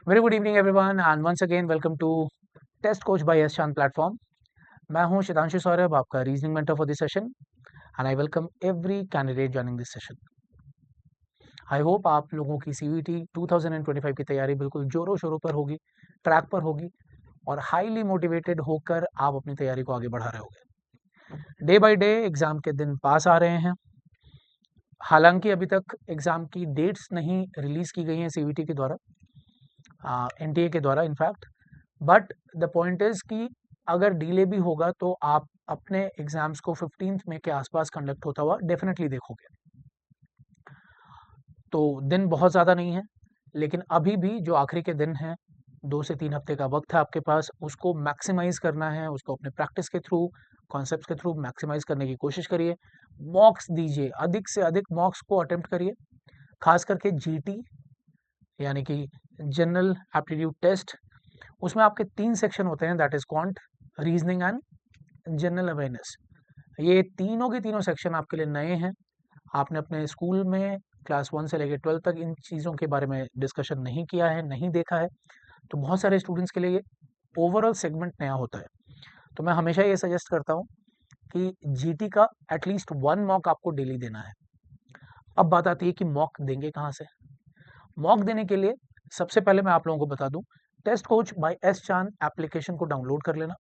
Very good evening everyone and once again welcome to test coach by Yash Chand platform. मैं हूं शितांशु सौरभ, आपका reasoning mentor for this session and I welcome every candidate joining this session. I hope आप लोगों की CVT 2025 की तैयारी बिल्कुल जोरों शोरों पर होगी, ट्रैक पर होगी और हाईली मोटिवेटेड होकर आप अपनी तैयारी को आगे बढ़ा रहे होगे। डे बाय डे एग्जाम के दिन पास आ रहे हैं। हालांकि अभी तक एग्जाम की डेट्स नहीं रिलीज की गई हैं सीवीटी के द्वारा, एनटीए के द्वारा in fact, but the point is कि अगर डिले भी होगा तो आप अपने एग्जाम्स को 15th मई के आसपास कंडक्ट होता हुआ डेफिनेटली देखोगे। तो दिन बहुत ज़्यादा नहीं है, लेकिन अभी भी जो आखिरी के दिन हैं, 2 से 3 हफ्ते का वक्त है आपके पास, उसको मैक्सिमाइज करना है, उसको अपने प्रैक्टिस के थ्रू, कॉन्सेप्ट्स के थ्रू मैक्सिमाइज करने की कोशिश करिए। मॉक्स दीजिए, अधिक से अधिक मॉक्स को अटेम्प्ट करिए, खास करके जीटी यानी कि जनरल एप्टीट्यूड टेस्ट। उसमें आपके 3 सेक्शन होते हैं, that is quant, reasoning and general awareness. ये तीनों के तीनों सेक्शन आपके लिए नए हैं। आपने अपने स्कूल में क्लास 1 से लेकर 12 तक इन चीज़ों के बारे में डिस्कशन नहीं किया है, नहीं देखा है, तो बहुत सारे स्टूडेंट्स के लिए ये ओवरऑल सेगमेंट नया होता है। तो मैं हमेशा ये सजेस्ट करता हूँ कि जीटी का एटलीस्ट 1 मॉक आपको डेली देना है। अब बात आती है कि मॉक देंगे कहाँ से। मॉक देने के लिए सबसे पहले मैं आप लोगों को बता दूं, टेस्ट कोच बाय एस चांद एप्लीकेशन को डाउनलोड कर लेना।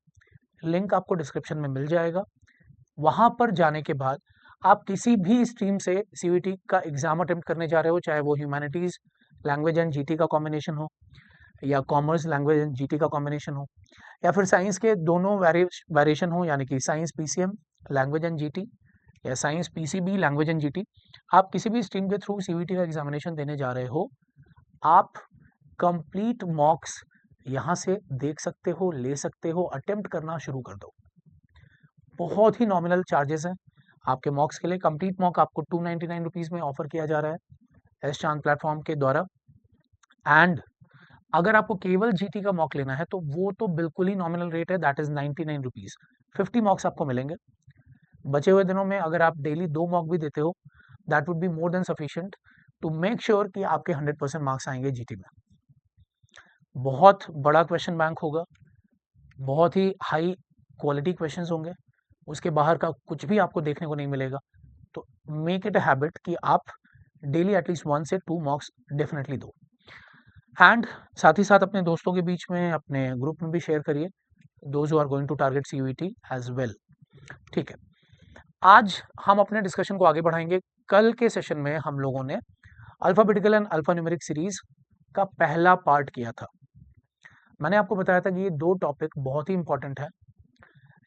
लिंक आपको डिस्क्रिप्शन में मिल जाएगा। वहां पर जाने के बाद आप किसी भी स्ट्रीम से सीवीटी का एग्जाम अटेम्प्ट करने जा रहे हो, चाहे वो ह्यूमैनिटीज लैंग्वेज एंड जीटी का कॉम्बिनेशन हो, या कॉमर्स लैंग्वेज एंड जीटी का कॉम्बिनेशन हो, या फिर साइंस के दोनों वेरिएशन हो, यानी कि science PCM language and GT या science PCB language and GT. आप किसी भी स्ट्रीम के थ्रू सीवीटी का एग्जामिनेशन देने जा रहे हो, आप कंप्लीट मॉक्स यहाँ से देख सकते हो, ले सकते हो, अटेम्प्ट करना शुरू कर दो। बहुत ही नॉमिनल चार्जेस हैं आपके मॉक्स के लिए। कंप्लीट मॉक आपको 299 रुपीज़ में ऑफर किया जा रहा है एस चांद प्लेटफॉर्म के द्वारा। एंड अगर आपको केवल जीटी का मॉक लेना है तो वो तो बिल्कुल ही नॉमिनल रेट है, दैट इज 99 रुपीज़। 50 मॉक्स आपको मिलेंगे। बचे हुए दिनों में अगर आप डेली 2 मॉक भी देते हो, that would be more than sufficient to make sure कि आपके 100% मार्क्स आएंगे जीटी में। बहुत बड़ा क्वेश्चन बैंक होगा, बहुत ही हाई क्वालिटी क्वेश्चंस होंगे, उसके बाहर का कुछ भी आपको देखने को नहीं मिलेगा। तो मेक इट अ हैबिट कि आप डेली एटलीस्ट 1 से 2 मॉक्स डेफिनेटली दो। एंड साथ ही साथ अपने दोस्तों के बीच में, अपने ग्रुप में भी शेयर करिए, those who are going to target CUET as well. ठीक है, आज हम अपने डिस्कशन को आगे बढ़ाएंगे। कल के सेशन में हम लोगों ने अल्फाबेटिकल एंड अल्फान्यूमेरिक सीरीज का पहला पार्ट किया था। मैंने आपको बताया था कि ये 2 टॉपिक बहुत ही इंपॉर्टेंट है।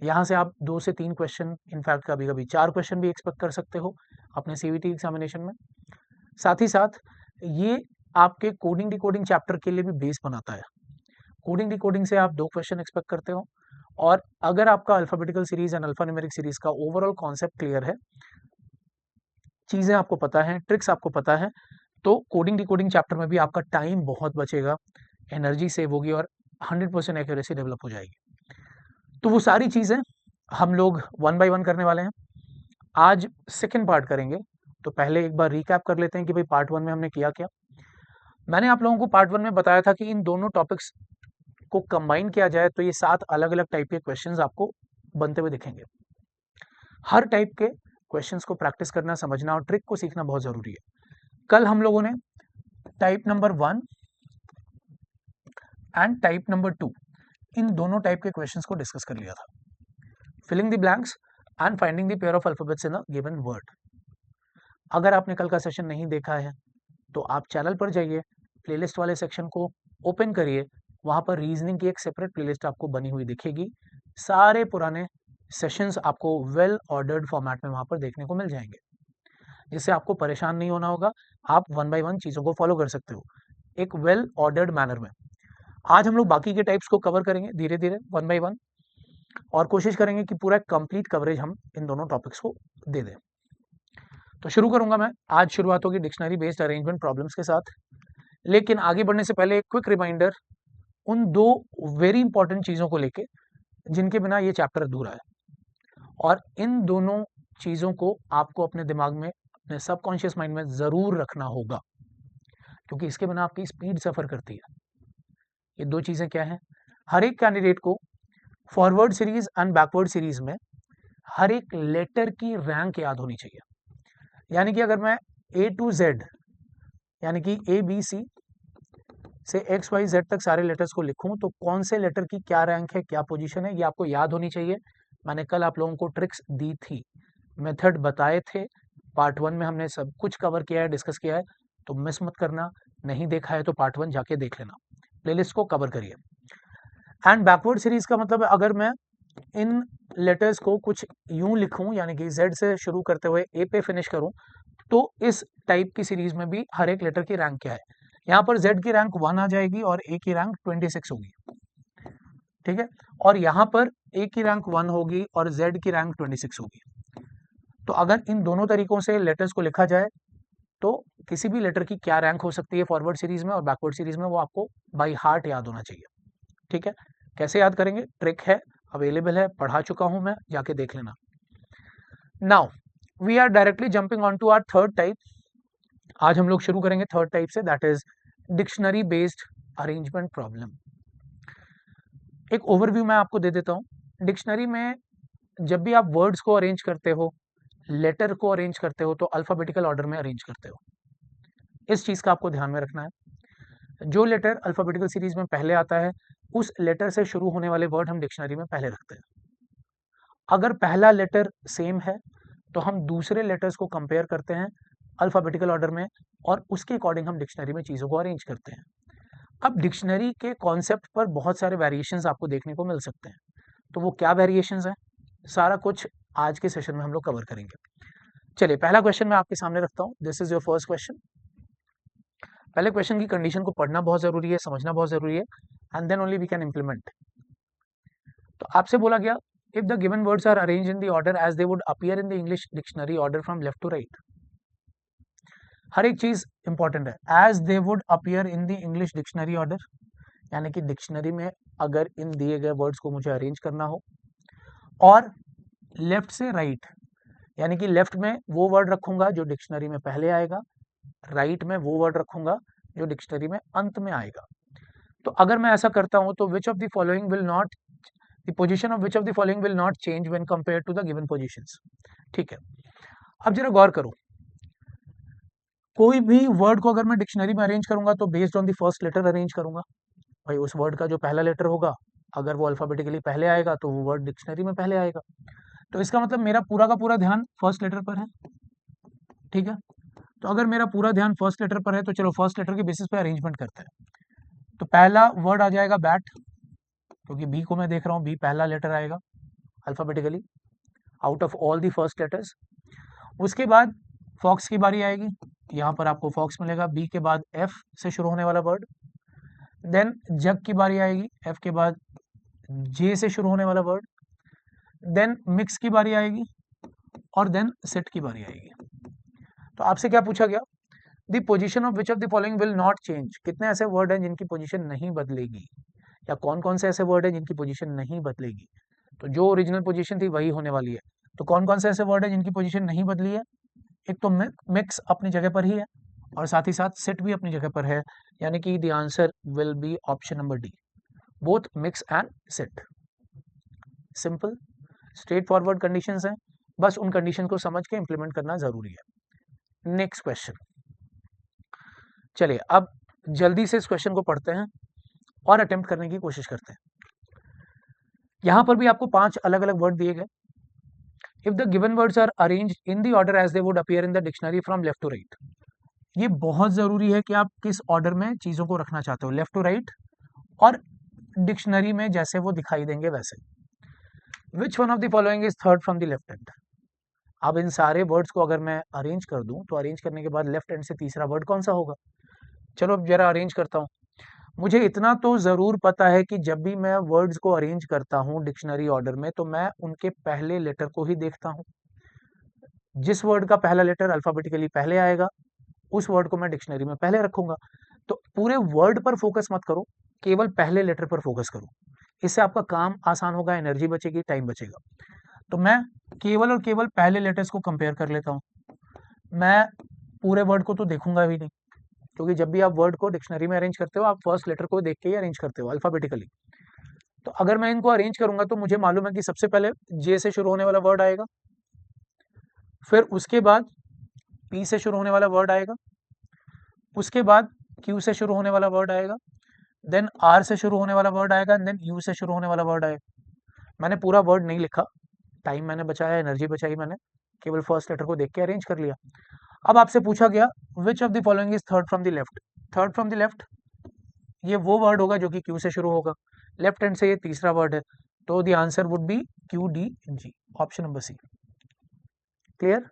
यहाँ से आप 2 से 3 क्वेश्चन, इनफैक्ट कभी कभी 4 क्वेश्चन भी एक्सपेक्ट कर सकते हो अपने सीवीटी एग्जामिनेशन में। साथ ही साथ ये आपके कोडिंग डिकोडिंग चैप्टर के लिए भी बेस बनाता है। कोडिंग डिकोडिंग से आप 2 क्वेश्चन एक्सपेक्ट करते हो, और अगर आपका alphabetical series and alphanumeric series का ओवरऑल कॉन्सेप्ट क्लियर है, चीज़ें आपको पता है, ट्रिक्स आपको पता है, तो कोडिंग डिकोडिंग चैप्टर में भी आपका टाइम बहुत बचेगा, एनर्जी सेव होगी और 100% एक्यूरेसी डेवलप हो जाएगी। तो वो सारी चीज़ें हम लोग 1 बाय 1 करने वाले हैं। आज सेकंड पार्ट करेंगे, तो पहले एक बार रिकैप कर लेते हैं कि भाई पार्ट 1 में हमने किया क्या। मैंने आप लोगों को पार्ट 1 में बताया था कि इन दोनों टॉपिक्स को कंबाइन किया जाए तो ये 7 अलग अलग टाइप के क्वेश्चंस आपको बनते हुए दिखेंगे। हर टाइप के क्वेश्चंस को प्रैक्टिस करना, समझना और ट्रिक को सीखना बहुत जरूरी है। कल हम लोगों ने type number 1 and type number 2, इन दोनों टाइप के क्वेश्चंस को डिस्कस कर लिया था। Filling the blanks and finding the pair of alphabets in a given word. अगर आपने कल का सेशन नहीं देखा है तो आप चैनल पर जाइए, प्लेलिस्ट वाले सेक्शन को ओपन करिए, वहाँ पर रीजनिंग की एक सेपरेट प्लेलिस्ट आपको बनी हुई दिखेगी। सारे पुराने सेशंस आपको वेल ऑर्डर्ड फॉर्मेट में वहाँ पर देखने को मिल जाएंगे, जिससे आपको परेशान नहीं होना होगा। आप 1 बाय 1 चीज़ों को फॉलो कर सकते हो एक वेल ऑर्डर्ड मैनर में। आज हम लोग बाकी के टाइप्स को कवर करेंगे धीरे धीरे 1 बाय 1, और कोशिश करेंगे कि पूरा कंप्लीट कवरेज हम इन दोनों टॉपिक्स को दे दें। तो शुरू करूंगा मैं। आज शुरुआत होगी डिक्शनरी बेस्ड अरेंजमेंट प्रॉब्लम्स के साथ, लेकिन आगे बढ़ने से पहले एक क्विक रिमाइंडर उन 2 वेरी इंपॉर्टेंट चीज़ों को लेके जिनके बिना ये चैप्टर अधूरा है, और इन दोनों चीज़ों को आपको अपने दिमाग में, अपने सबकॉन्शियस माइंड में ज़रूर रखना होगा, क्योंकि इसके बिना आपकी स्पीड सफ़र करती है। ये दो चीजें क्या हैं? हर एक कैंडिडेट को forward series and backward series में हर एक लेटर की रैंक याद होनी चाहिए। यानी कि अगर मैं ए टू जेड यानी कि ए बी सी से एक्स वाई जेड तक सारे लेटर्स को लिखूं तो कौन से लेटर की क्या रैंक है, क्या पोजीशन है, ये आपको याद होनी चाहिए। मैंने कल आप लोगों को ट्रिक्स दी थी, मेथड बताए थे, पार्ट 1 में हमने सब कुछ कवर किया है, डिस्कस किया है, तो मिस मत करना। नहीं देखा है तो पार्ट 1 जाके देख लेना, प्लेलिस्ट को कवर करिए। एंड बैकवर्ड सीरीज का मतलब अगर मैं इन लेटर्स को कुछ यूं लिखूं यानी कि जेड से शुरू करते हुए ए पे फिनिश करूं, तो इस टाइप की सीरीज में भी हर एक लेटर की रैंक क्या है। यहाँ पर जेड की रैंक 1 आ जाएगी और ए की रैंक 26 होगी, ठीक है। और यहाँ पर ए की रैंक 1 होगी और जेड की रैंक 26 होगी। तो अगर इन दोनों तरीकों से लेटर्स को लिखा जाए तो किसी भी लेटर की क्या रैंक हो सकती है फॉरवर्ड सीरीज में और बैकवर्ड सीरीज में, वो आपको बाई हार्ट याद होना चाहिए, ठीक है। कैसे याद करेंगे? ट्रिक है, अवेलेबल है, पढ़ा चुका हूं मैं, जाके देख लेना। Now we are directly jumping on to our third type. आज हम लोग शुरू करेंगे थर्ड टाइप से, that is dictionary based arrangement problem. एक ओवरव्यू मैं आपको दे देता हूं। डिक्शनरी में जब भी आप वर्ड्स को अरेंज करते हो, लेटर को अरेंज करते हो, तो अल्फाबेटिकल ऑर्डर में अरेंज करते हो। इस चीज का आपको ध्यान में रखना है। जो लेटर अल्फाबेटिकल सीरीज में पहले आता है, उस लेटर से शुरू होने वाले वर्ड हम डिक्शनरी में पहले रखते हैं। अगर पहला लेटर सेम है तो हम दूसरे लेटर्स को कंपेयर करते हैं अल्फाबेटिकल ऑर्डर में और उसके अकॉर्डिंग हम डिक्शनरी में चीज़ों को अरेंज करते हैं। अब डिक्शनरी के कॉन्सेप्ट पर बहुत सारे वेरिएशंस आपको देखने को मिल सकते हैं, तो वो क्या वेरिएशंस हैं, सारा कुछ आज के सेशन में हम लोग कवर करेंगे। चलिए पहला क्वेश्चन मैं आपके सामने रखता हूँ। This is your first question. पहले क्वेश्चन की कंडीशन को पढ़ना बहुत जरूरी है, समझना बहुत जरूरी है, and then only we can implement. तो आपसे बोला गया, if the given words are arranged in the order as they would appear in the English dictionary order from left to right, हर एक चीज इंपॉर्टेंट है। as they would appear in the English dictionary order, यानी कि dictionary में अगर इन दिए गए words को मुझे अरेंज करना हो, और लेफ्ट से राइट, यानी कि लेफ्ट में वो वर्ड रखूंगा जो डिक्शनरी में पहले आएगा, राइट में वो वर्ड रखूंगा जो डिक्शनरी में अंत में आएगा। तो अगर मैं ऐसा करता हूं तो विच of the following will not, the position of which of the following will not change when compared to the given positions। ठीक है, अब जरा गौर करो, कोई भी वर्ड को अगर मैं डिक्शनरी में अरेंज करूंगा तो based on the first letter arrange करूंगा। भाई उस वर्ड का जो पहला लेटर होगा, अगर वो अल्फाबेटिकली पहले आएगा तो वो वर्ड डिक्शनरी में पहले आएगा। तो इसका मतलब मेरा पूरा का पूरा ध्यान फर्स्ट लेटर पर है, ठीक है। तो अगर मेरा पूरा ध्यान फर्स्ट लेटर पर है तो चलो फर्स्ट लेटर के बेसिस पे अरेंजमेंट करते हैं। तो पहला वर्ड आ जाएगा बैट, क्योंकि बी को मैं देख रहा हूँ, बी पहला लेटर आएगा alphabetically out of all the first letters. उसके बाद फॉक्स की बारी आएगी, यहाँ पर आपको फॉक्स मिलेगा, बी के बाद एफ से शुरू होने वाला वर्ड। देन जग की बारी आएगी, एफ के बाद जे से शुरू होने वाला वर्ड। देन मिक्स की बारी आएगी और देन सेट की बारी आएगी। तो आपसे क्या पूछा गया, the position of which of the following will not change. कितने ऐसे वर्ड हैं जिनकी पोजीशन नहीं बदलेगी, या कौन कौन से ऐसे वर्ड हैं जिनकी पोजीशन नहीं बदलेगी। तो जो ओरिजिनल पोजीशन थी वही होने वाली है। तो कौन कौन से ऐसे वर्ड हैं जिनकी पोजीशन नहीं बदली है? एक तो मिक्स अपनी जगह पर ही है और साथ ही साथ सेट भी अपनी जगह पर है, यानी कि the answer will be option number D, both mix and set. Simple straight forward conditions हैं, बस उन कंडीशन को समझ के इंप्लीमेंट करना जरूरी है। नेक्स्ट क्वेश्चन, चलिए अब जल्दी से इस क्वेश्चन को पढ़ते हैं और अटेम्प्ट करने की कोशिश करते हैं। यहां पर भी आपको 5 अलग अलग वर्ड दिए गए। If the given words are arranged in the order as they would appear in the dictionary from left to right. ये बहुत जरूरी है कि आप किस ऑर्डर में चीजों को रखना चाहते हो, लेफ्ट टू राइट और डिक्शनरी में जैसे वो दिखाई देंगे वैसे। Which one of the following is third from the left hand. अब इन सारे वर्ड्स को अगर मैं अरेंज कर दूं तो अरेंज करने के बाद लेफ्ट हैंड से तीसरा वर्ड कौन सा होगा? चलो अब जरा अरेंज करता हूं। मुझे इतना तो जरूर पता है कि जब भी मैं वर्ड्स को अरेंज करता हूं डिक्शनरी ऑर्डर में तो मैं उनके पहले लेटर को ही देखता हूं। जिस वर्ड का पहला लेटर अल्फाबेटिकली पहले आएगा उस वर्ड को मैं डिक्शनरी में पहले रखूंगा। तो पूरे वर्ड पर फोकस मत करो, केवल पहले लेटर पर फोकस करो। इससे आपका काम आसान होगा, एनर्जी बचेगी, टाइम बचेगा। तो मैं केवल और केवल पहले लेटर्स को कंपेयर कर लेता हूं। मैं पूरे वर्ड को तो देखूंगा भी नहीं, क्योंकि जब भी आप वर्ड को डिक्शनरी में अरेंज करते हो आप फर्स्ट लेटर को देख के ही अरेंज करते हो अल्फाबेटिकली। तो अगर मैं इनको अरेंज करूंगा तो मुझे मालूम है कि सबसे पहले जे से शुरू होने वाला वर्ड आएगा, फिर उसके बाद पी से शुरू होने वाला वर्ड आएगा, उसके बाद क्यू से शुरू होने वाला वर्ड आएगा, देन आर से शुरू होने वाला वर्ड आएगा, देन यू से शुरू होने वाला वर्ड आएगा। मैंने पूरा वर्ड नहीं लिखा, टाइम मैंने बचाया, एनर्जी बचाई मैंने, केवल फर्स्ट लेटर को देख के अरेंज कर लिया। अब आपसे पूछा गया which of the following is third from the left. Third from the left ये वो वर्ड होगा जो कि क्यू से शुरू होगा, लेफ्ट हैंड से ये तीसरा वर्ड है, तो the answer would be Q D G, option number C. Clear?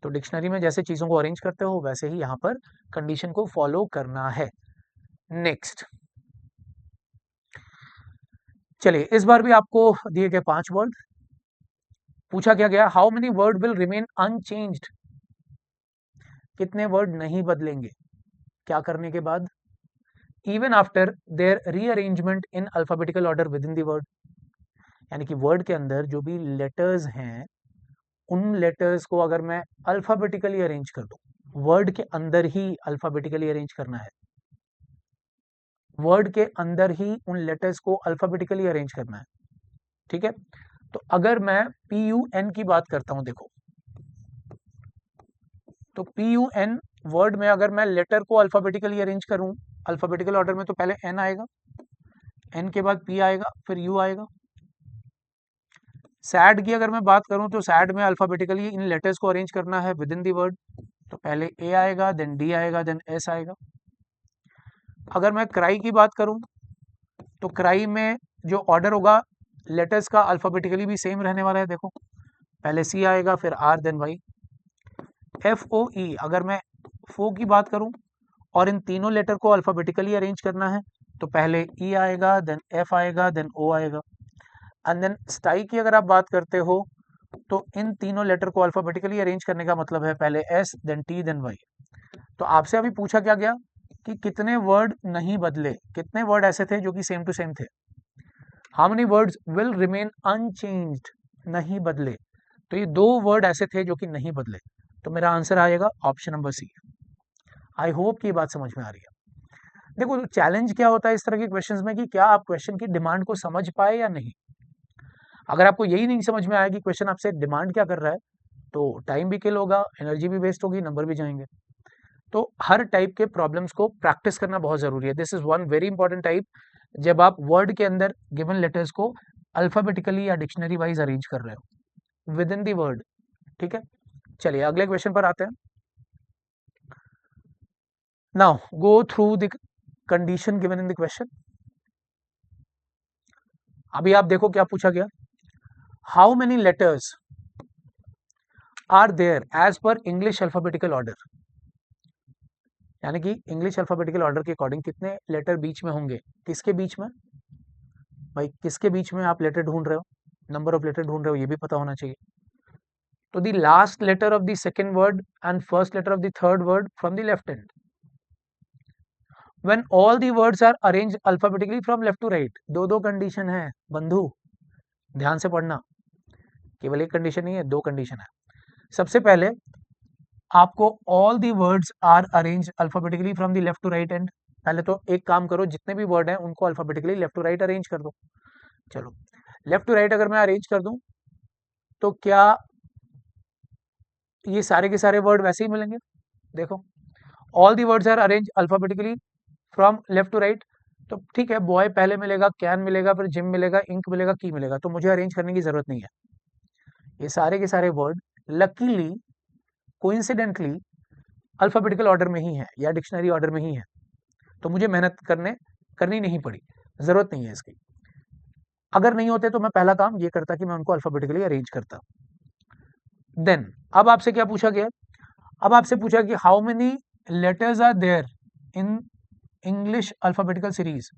तो डिक्शनरी में जैसे चीजों को अरेंज करते हो वैसे ही यहां पर कंडीशन को फॉलो करना है। नेक्स्ट, चलिए इस बार भी आपको दिए गए 5 वर्ड, पूछा क्या गया how many word will remain unchanged, कितने वर्ड नहीं बदलेंगे क्या करने के बाद, even after their rearrangement in alphabetical order within the word. यानी कि वर्ड के अंदर जो भी लेटर्स हैं उन लेटर्स को अगर मैं अल्फाबेटिकली अरेंज कर दूं, वर्ड के अंदर ही अल्फाबेटिकली अरेंज करना है, वर्ड के अंदर ही उन लेटर्स को अल्फाबेटिकली अरेंज करना है, ठीक है। तो अगर मैं PUN की बात करता हूं, देखो तो PUN वर्ड में अगर मैं लेटर को अल्फाबेटिकली अरेंज करूं, अल्फाबेटिकल ऑर्डर में, तो पहले N आएगा, N के बाद P आएगा, फिर U आएगा। सैड की अगर मैं बात करूं तो सैड में अल्फाबेटिकली इन लेटर्स को अरेंज करना है विद इन दी वर्ड, तो पहले A आएगा, देन D आएगा, देन S आएगा। अगर मैं क्राई की बात करूं तो क्राई में जो ऑर्डर होगा लेटर्स का अल्फाबेटिकली भी सेम रहने वाला है, देखो पहले C आएगा, फिर R, देन Y। FOE अगर मैं फो की बात करूं और इन तीनों लेटर को अल्फाबेटिकली अरेंज करना है तो पहले E आएगा, देन F आएगा, देन O आएगा। एंड देन स्टाई की अगर आप बात करते हो तो इन तीनों लेटर को अल्फाबेटिकली अरेंज करने का मतलब है पहले S, then T, then Y। तो आपसे अभी पूछा क्या गया कि कितने वर्ड नहीं बदले, कितने वर्ड ऐसे थे जो कि सेम टू सेम थे, how many words will remain unchanged, नहीं बदले। तो ये 2 वर्ड ऐसे थे जो कि नहीं बदले, तो मेरा आंसर आएगा option number C. I hope कि ये बात समझ में आ रही है। देखो चैलेंज क्या होता है इस तरह के क्वेश्चंस में कि क्या आप क्वेश्चन की डिमांड को समझ पाए या नहीं। अगर आपको यही नहीं समझ में आया कि क्वेश्चन आपसे डिमांड क्या कर रहा है तो टाइम भी किल होगा, एनर्जी भी वेस्ट होगी, नंबर भी जाएंगे। तो हर टाइप के प्रॉब्लम्स को प्रैक्टिस करना बहुत जरूरी है। This is one very important type, जब आप वर्ड के अंदर गिवन लेटर्स को अल्फाबेटिकली या डिक्शनरी वाइज अरेंज कर रहे हो विद इन दी वर्ड, ठीक है। चलिए अगले क्वेश्चन पर आते हैं। Now go through the condition given in the question. अभी आप देखो क्या पूछा गया, how many letters are there as per English alphabetical order. यानी कि इंग्लिश अल्फाबेटिकल ऑर्डर के अकॉर्डिंग कितने लेटर बीच में होंगे, किसके बीच में भाई, किसके बीच में आप लेटर ढूंढ रहे हो, नंबर ऑफ लेटर ढूंढ रहे हो, ये भी पता होना चाहिए। तो the last letter of the second word and first letter of the third word from the left hand when all the words are arranged alphabetically from left to right. दो दो कंडीशन है बंधु, ध्यान से पढ़ना, केवल एक कंडीशन नहीं है, 2 कंडीशन है। सबसे पहले आपको all the words are arrange alphabetically from the left to right and, पहले तो एक काम करो जितने भी वर्ड हैं उनको alphabetically left to right arrange कर दो। चलो लेफ्ट टू राइट अगर मैं अरेंज कर दूं तो क्या ये सारे के सारे वर्ड वैसे ही मिलेंगे, देखो all the words are arrange alphabetically from left to right, तो ठीक है बॉय पहले मिलेगा, कैन मिलेगा, फिर जिम मिलेगा, इंक मिलेगा, की मिलेगा, तो मुझे अरेंज करने की जरूरत नहीं है। ये सारे के सारे word luckily coincidentally alphabetical order में ही है या डिक्शनरी ऑर्डर में ही है, तो मुझे मेहनत करनी नहीं पड़ी, जरूरत नहीं है इसकी। अगर नहीं होते तो मैं पहला काम ये करता कि मैं उनको अल्फाबेटिकली अरेंज करता। देन अब आपसे क्या पूछा गया, अब आपसे पूछा कि how many letters are there in English alphabetical series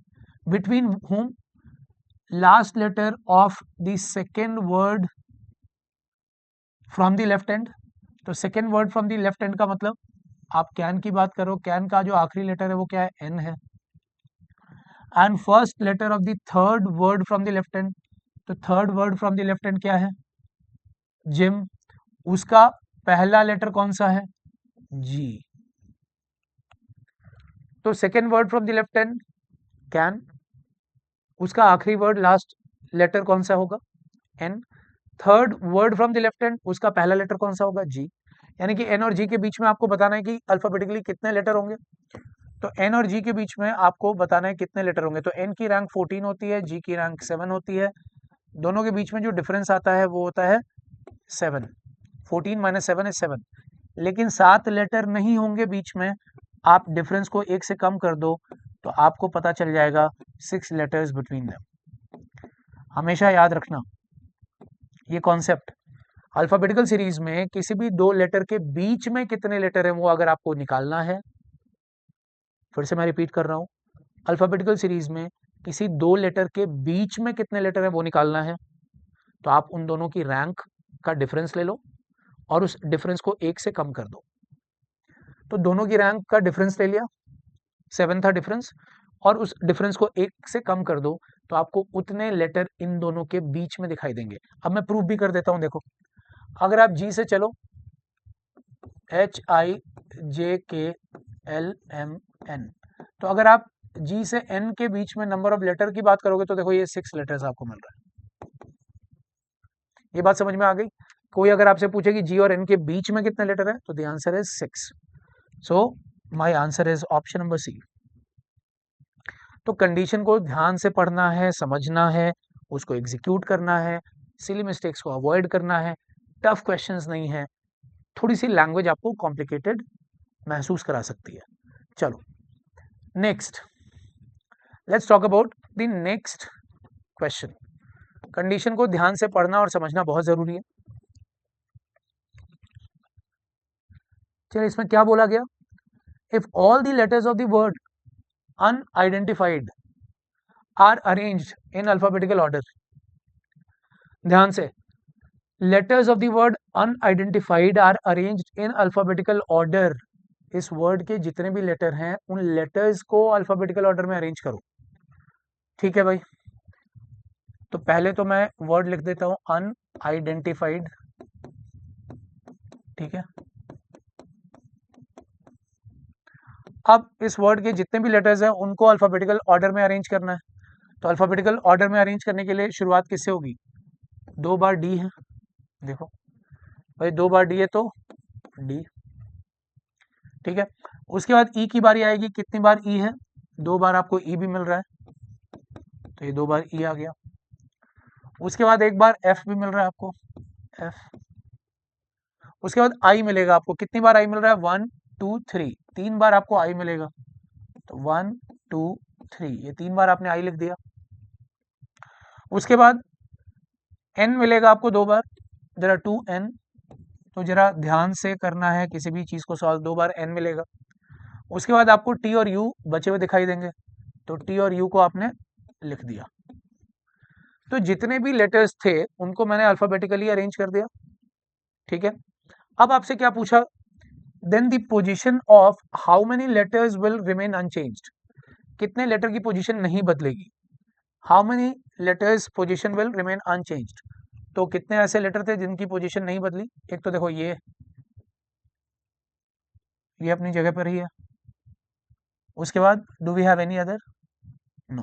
between whom last letter of the second word from the left hand. तो second word from the left hand का मतलब आप कैन की बात करो, कैन का जो आखिरी लेटर है वो क्या है, एन है। And first letter of the third word from the left hand, तो third word from the left hand क्या है, जिम, उसका पहला लेटर कौन सा है, जी। तो second word from the left hand can, उसका आखिरी वर्ड लास्ट लेटर कौन सा होगा? N. Third word from the left hand, उसका पहला लेटर कौन सा होगा? जी। यानी कि एन और जी के बीच में आपको बताना है कि अल्फाबेटिकली कितने लेटर होंगे। तो एन और जी के बीच में आपको बताना है कितने लेटर होंगे। तो एन की रैंक 14 होती है, जी की रैंक 7 होती है। दोनों के बीच में जो डिफरेंस आता है वो होता है 7। 14 माइनस 7 इज 7। लेकिन 7 लेटर नहीं होंगे बीच में। आप डिफरेंस को 1 से कम कर दो तो आपको पता चल जाएगा 6 लेटर्स बिटवीन देम। हमेशा याद रखना ये कॉन्सेप्ट। अल्फाबेटिकल सीरीज में किसी भी दो लेटर के बीच में कितने लेटर हैं वो अगर आपको निकालना है, फिर से मैं रिपीट कर रहा हूं, अल्फाबेटिकल सीरीज में किसी दो लेटर के बीच में कितने लेटर हैं वो निकालना है, तो आप उन दोनों की रैंक का डिफरेंस ले लो और उस डिफरेंस को 1 से कम कर दो। तो दोनों की रैंक का डिफरेंस ले लिया, 7 था डिफरेंस, और उस डिफरेंस को 1 से कम कर दो तो आपको उतने लेटर इन दोनों के बीच में दिखाई देंगे। अब मैं प्रूफ भी कर देता हूं, देखो। अगर आप जी से चलो, HIJKLMN, तो अगर आप जी से एन के बीच में नंबर ऑफ लेटर की बात करोगे तो देखो ये 6 लेटर्स आपको मिल रहा है। ये बात समझ में आ गई? कोई अगर आपसे पूछे कि जी और एन के बीच में कितने लेटर है तो the answer is 6। So my answer is option number C. तो कंडीशन को ध्यान से पढ़ना है, समझना है, उसको एग्जीक्यूट करना है, सिली मिस्टेक्स को अवॉइड करना है, टफ क्वेश्चंस नहीं है। थोड़ी सी लैंग्वेज आपको कॉम्प्लिकेटेड महसूस करा सकती है। चलो next, let's talk about the next question. Condition को ध्यान से पढ़ना और समझना बहुत जरूरी है। चलिए, इसमें क्या बोला गया? If all the letters of the word unidentified are arranged in alphabetical order. ध्यान से, letters of the word unidentified are arranged in alphabetical order. इस वर्ड के जितने भी लेटर हैं उन लेटर्स को अल्फाबेटिकल ऑर्डर में अरेंज करो। ठीक है भाई, तो पहले तो मैं वर्ड लिख देता हूं अनआइडेंटिफाइड। ठीक है, अब इस वर्ड के जितने भी लेटर्स हैं उनको अल्फाबेटिकल ऑर्डर में अरेंज करना है। तो अल्फाबेटिकल ऑर्डर में अरेंज करने के लिए शुरुआत किससे होगी? 2 बार डी है। देखो भाई, 2 बार डी है तो डी। ठीक है, उसके बाद ई की बारी आएगी। कितनी बार ई है? 2 बार आपको ई भी मिल रहा है, तो ये 2 बार ई आ गया। उसके बाद एक बार एफ भी मिल रहा है आपको, एफ। उसके बाद आई मिलेगा आपको। कितनी बार आई मिल रहा है? 1 2 3, 3 बार आपको आई मिलेगा। तो 1 2 3, ये 3 बार आपने आई लिख दिया। उसके बाद एन मिलेगा आपको 2 बार, जरा 2n। तो जरा ध्यान से करना है किसी भी चीज को सॉल्व। 2 बार एन मिलेगा। उसके बाद आपको टी और यू बचे हुए दिखाई देंगे, तो टी और यू को आपने लिख दिया। तो जितने भी लेटर्स थे उनको मैंने अल्फाबेटिकली अरेंज कर दिया। ठीक है, अब आपसे क्या पूछा? Then the position of how many letters will remain unchanged. कितने लेटर की पोजीशन नहीं बदलेगी? How many letters position will remain unchanged. तो कितने ऐसे लेटर थे जिनकी पोजीशन नहीं बदली? एक तो देखो ये अपनी जगह पर ही है। उसके बाद do we have any other? No.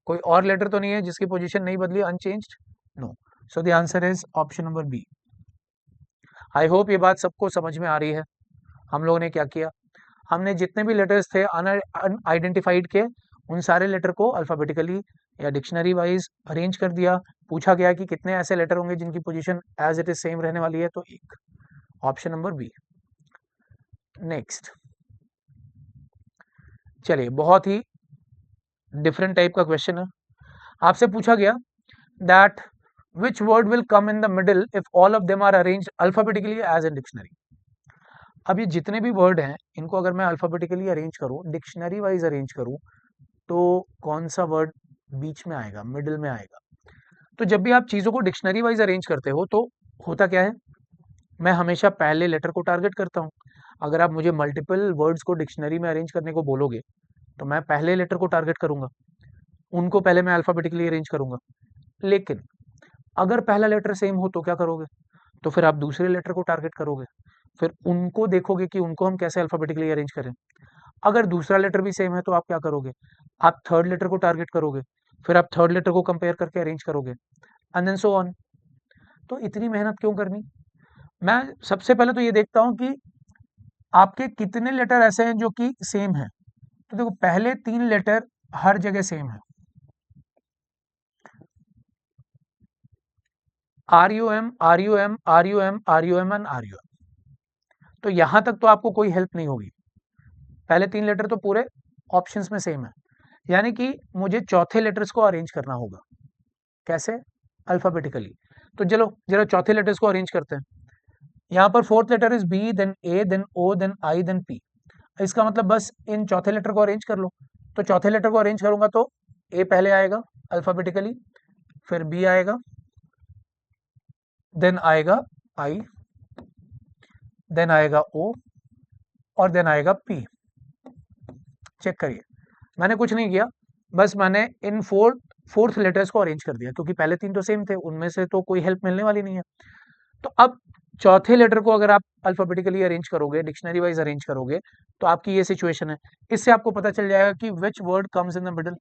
कोई और लेटर तो नहीं है जिसकी पोजीशन नहीं बदली, unchanged? No. So the answer is option number B. I hope ये बात सबको समझ में आ रही है। हम लोगों ने क्या किया? हमने जितने भी लेटर्स थे अनआइडेंटिफाइड के, उन सारे लेटर को अल्फाबेटिकली या डिक्शनरी वाइज अरेंज कर दिया। पूछा गया कि कितने ऐसे लेटर होंगे जिनकी position as it is same रहने वाली है, तो एक, ऑप्शन नंबर बी। नेक्स्ट, चलिए, बहुत ही डिफरेंट टाइप का क्वेश्चन है। आपसे पूछा गया that which word will come in the middle if all of them are arranged alphabetically as in dictionary. अब ये जितने भी वर्ड हैं इनको अगर मैं अल्फाबेटिकली अरेंज करूं, डिक्शनरी वाइज अरेंज करूं, तो कौन सा वर्ड बीच में आएगा, मिडिल में आएगा? तो जब भी आप चीज़ों को डिक्शनरी वाइज अरेंज करते हो तो होता क्या है, मैं हमेशा पहले लेटर को टारगेट करता हूँ। अगर आप मुझे मल्टीपल वर्ड्स को डिक्शनरी में अरेंज करने को बोलोगे तो मैं पहले लेटर को टारगेट करूंगा, उनको पहले मैं अल्फाबेटिकली अरेंज करूंगा। लेकिन अगर पहला लेटर सेम हो तो क्या करोगे? तो फिर आप दूसरे लेटर को टारगेट करोगे, फिर उनको देखोगे कि उनको हम कैसे अल्फाबेटिकली अरेंज करें। अगर दूसरा लेटर भी सेम है तो आप क्या करोगे, आप थर्ड लेटर को टारगेट करोगे, फिर आप थर्ड लेटर को कंपेयर करके अरेंज करोगे, एंड देन सो ऑन। तो इतनी मेहनत क्यों करनी? मैं सबसे पहले तो ये देखता हूँ कि आपके कितने लेटर ऐसे हैं जो कि सेम है। तो देखो पहले 3 लेटर हर जगह सेम है, R U M R U M R U M R U M and R U M. तो यहां तक तो आपको कोई हेल्प नहीं होगी, पहले 3 लेटर तो पूरे ऑप्शंस में सेम है, यानी कि मुझे चौथे लेटर्स को अरेंज करना होगा। कैसे? अल्फाबेटिकली। तो चलो जरा चौथे लेटर्स को अरेंज करते हैं। यहाँ पर fourth letter is B, then A, then O, then I, then P. इसका मतलब बस इन चौथे लेटर को अरेंज कर लो। तो चौथे लेटर को अरेंज करूंगा तो ए पहले आएगा अल्फाबेटिकली, फिर बी आएगा, देन आएगा आई, देन आएगा ओ, और देन आएगा पी। चेक करिए, मैंने कुछ नहीं किया, बस मैंने इन फोर्थ लेटर्स को अरेंज कर दिया, क्योंकि पहले 3 तो सेम थे, उनमें से तो कोई हेल्प मिलने वाली नहीं है। तो अब चौथे लेटर को अगर आप अल्फाबेटिकली अरेंज करोगे, डिक्शनरी वाइज अरेंज करोगे, तो आपकी ये सिचुएशन है। इससे आपको पता चल जाएगा कि which word comes in the middle.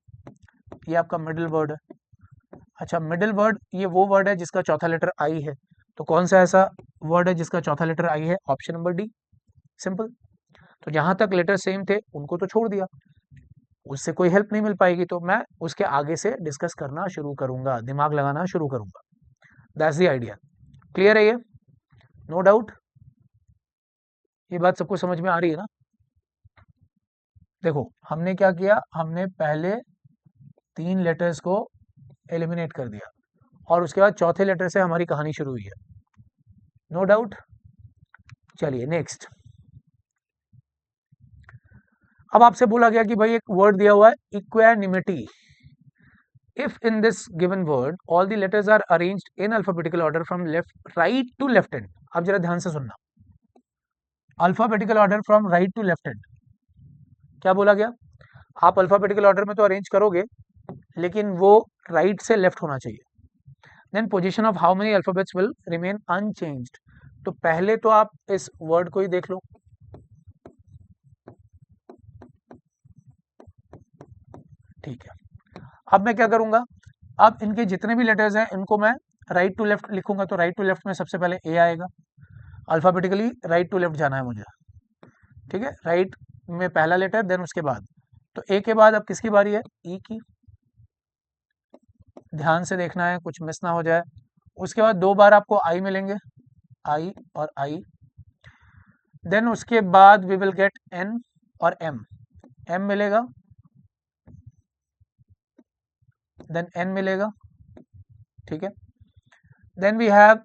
ये आपका मिडिल वर्ड है। अच्छा, मिडिल वर्ड ये वो वर्ड है जिसका चौथा लेटर आई है। तो कौन सा ऐसा वर्ड है जिसका चौथा लेटर आई है? Option number D, simple. तो जहां तक लेटर सेम थे उनको तो छोड़ दिया, उससे कोई हेल्प नहीं मिल पाएगी, तो मैं उसके आगे से डिस्कस करना शुरू करूंगा, दिमाग लगाना शुरू करूंगा। That's the idea. क्लियर है ये? No doubt? ये बात सबको समझ में आ रही है ना? देखो हमने क्या किया, हमने पहले 3 लेटर्स को एलिमिनेट कर दिया, और उसके बाद चौथे लेटर से हमारी कहानी शुरू हुई है। No doubt? चलिए नेक्स्ट। अब आपसे बोला गया कि भाई एक वर्ड दिया हुआ है equanimity. If in this given word all the letters are arranged in alphabetical order from left right to left hand. अब जरा ध्यान से सुनना, alphabetical order from right to left hand. क्या बोला गया? आप अल्फाबेटिकल ऑर्डर में तो अरेंज करोगे, लेकिन वो राइट से लेफ्ट होना चाहिए। Then position of how many alphabets will remain unchanged. तो पहले तो आप इस वर्ड को ही देख लो, ठीक है। अब मैं क्या करूंगा, अब इनके जितने भी लेटर्स हैं इनको मैं राइट टू लेफ्ट लिखूंगा। तो राइट टू लेफ्ट में सबसे पहले ए आएगा, अल्फाबेटिकली राइट टू लेफ्ट जाना है मुझे, ठीक है। राइट में पहला लेटर, देन उसके बाद, तो ए के बाद अब किसकी बारी है? ई की। ध्यान से देखना है कुछ मिस ना हो जाए। उसके बाद 2 बार आपको आई मिलेंगे, आई और आई। देन उसके बाद वी विल गेट एन और एम, एम मिलेगा, देन एन मिलेगा, ठीक है। Then we have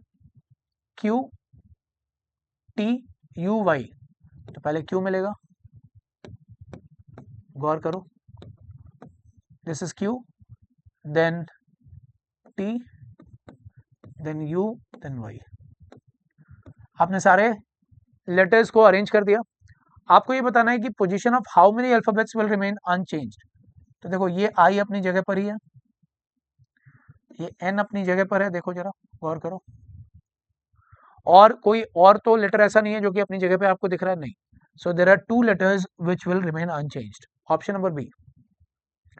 Q, T, U, Y. तो पहले क्यू मिलेगा, गौर करो, this is Q, then T, then U, then Y. आपने सारे लेटर्स को अरेंज कर दिया। आपको ये बताना है कि position of how many alphabets will remain unchanged. तो देखो ये आई अपनी जगह पर ही है, ये एन अपनी जगह पर है, देखो जरा गौर करो। और कोई और तो लेटर ऐसा नहीं है जो कि अपनी जगह पे आपको दिख रहा है, नहीं। So there are 2 letters which will remain unchanged, option number B,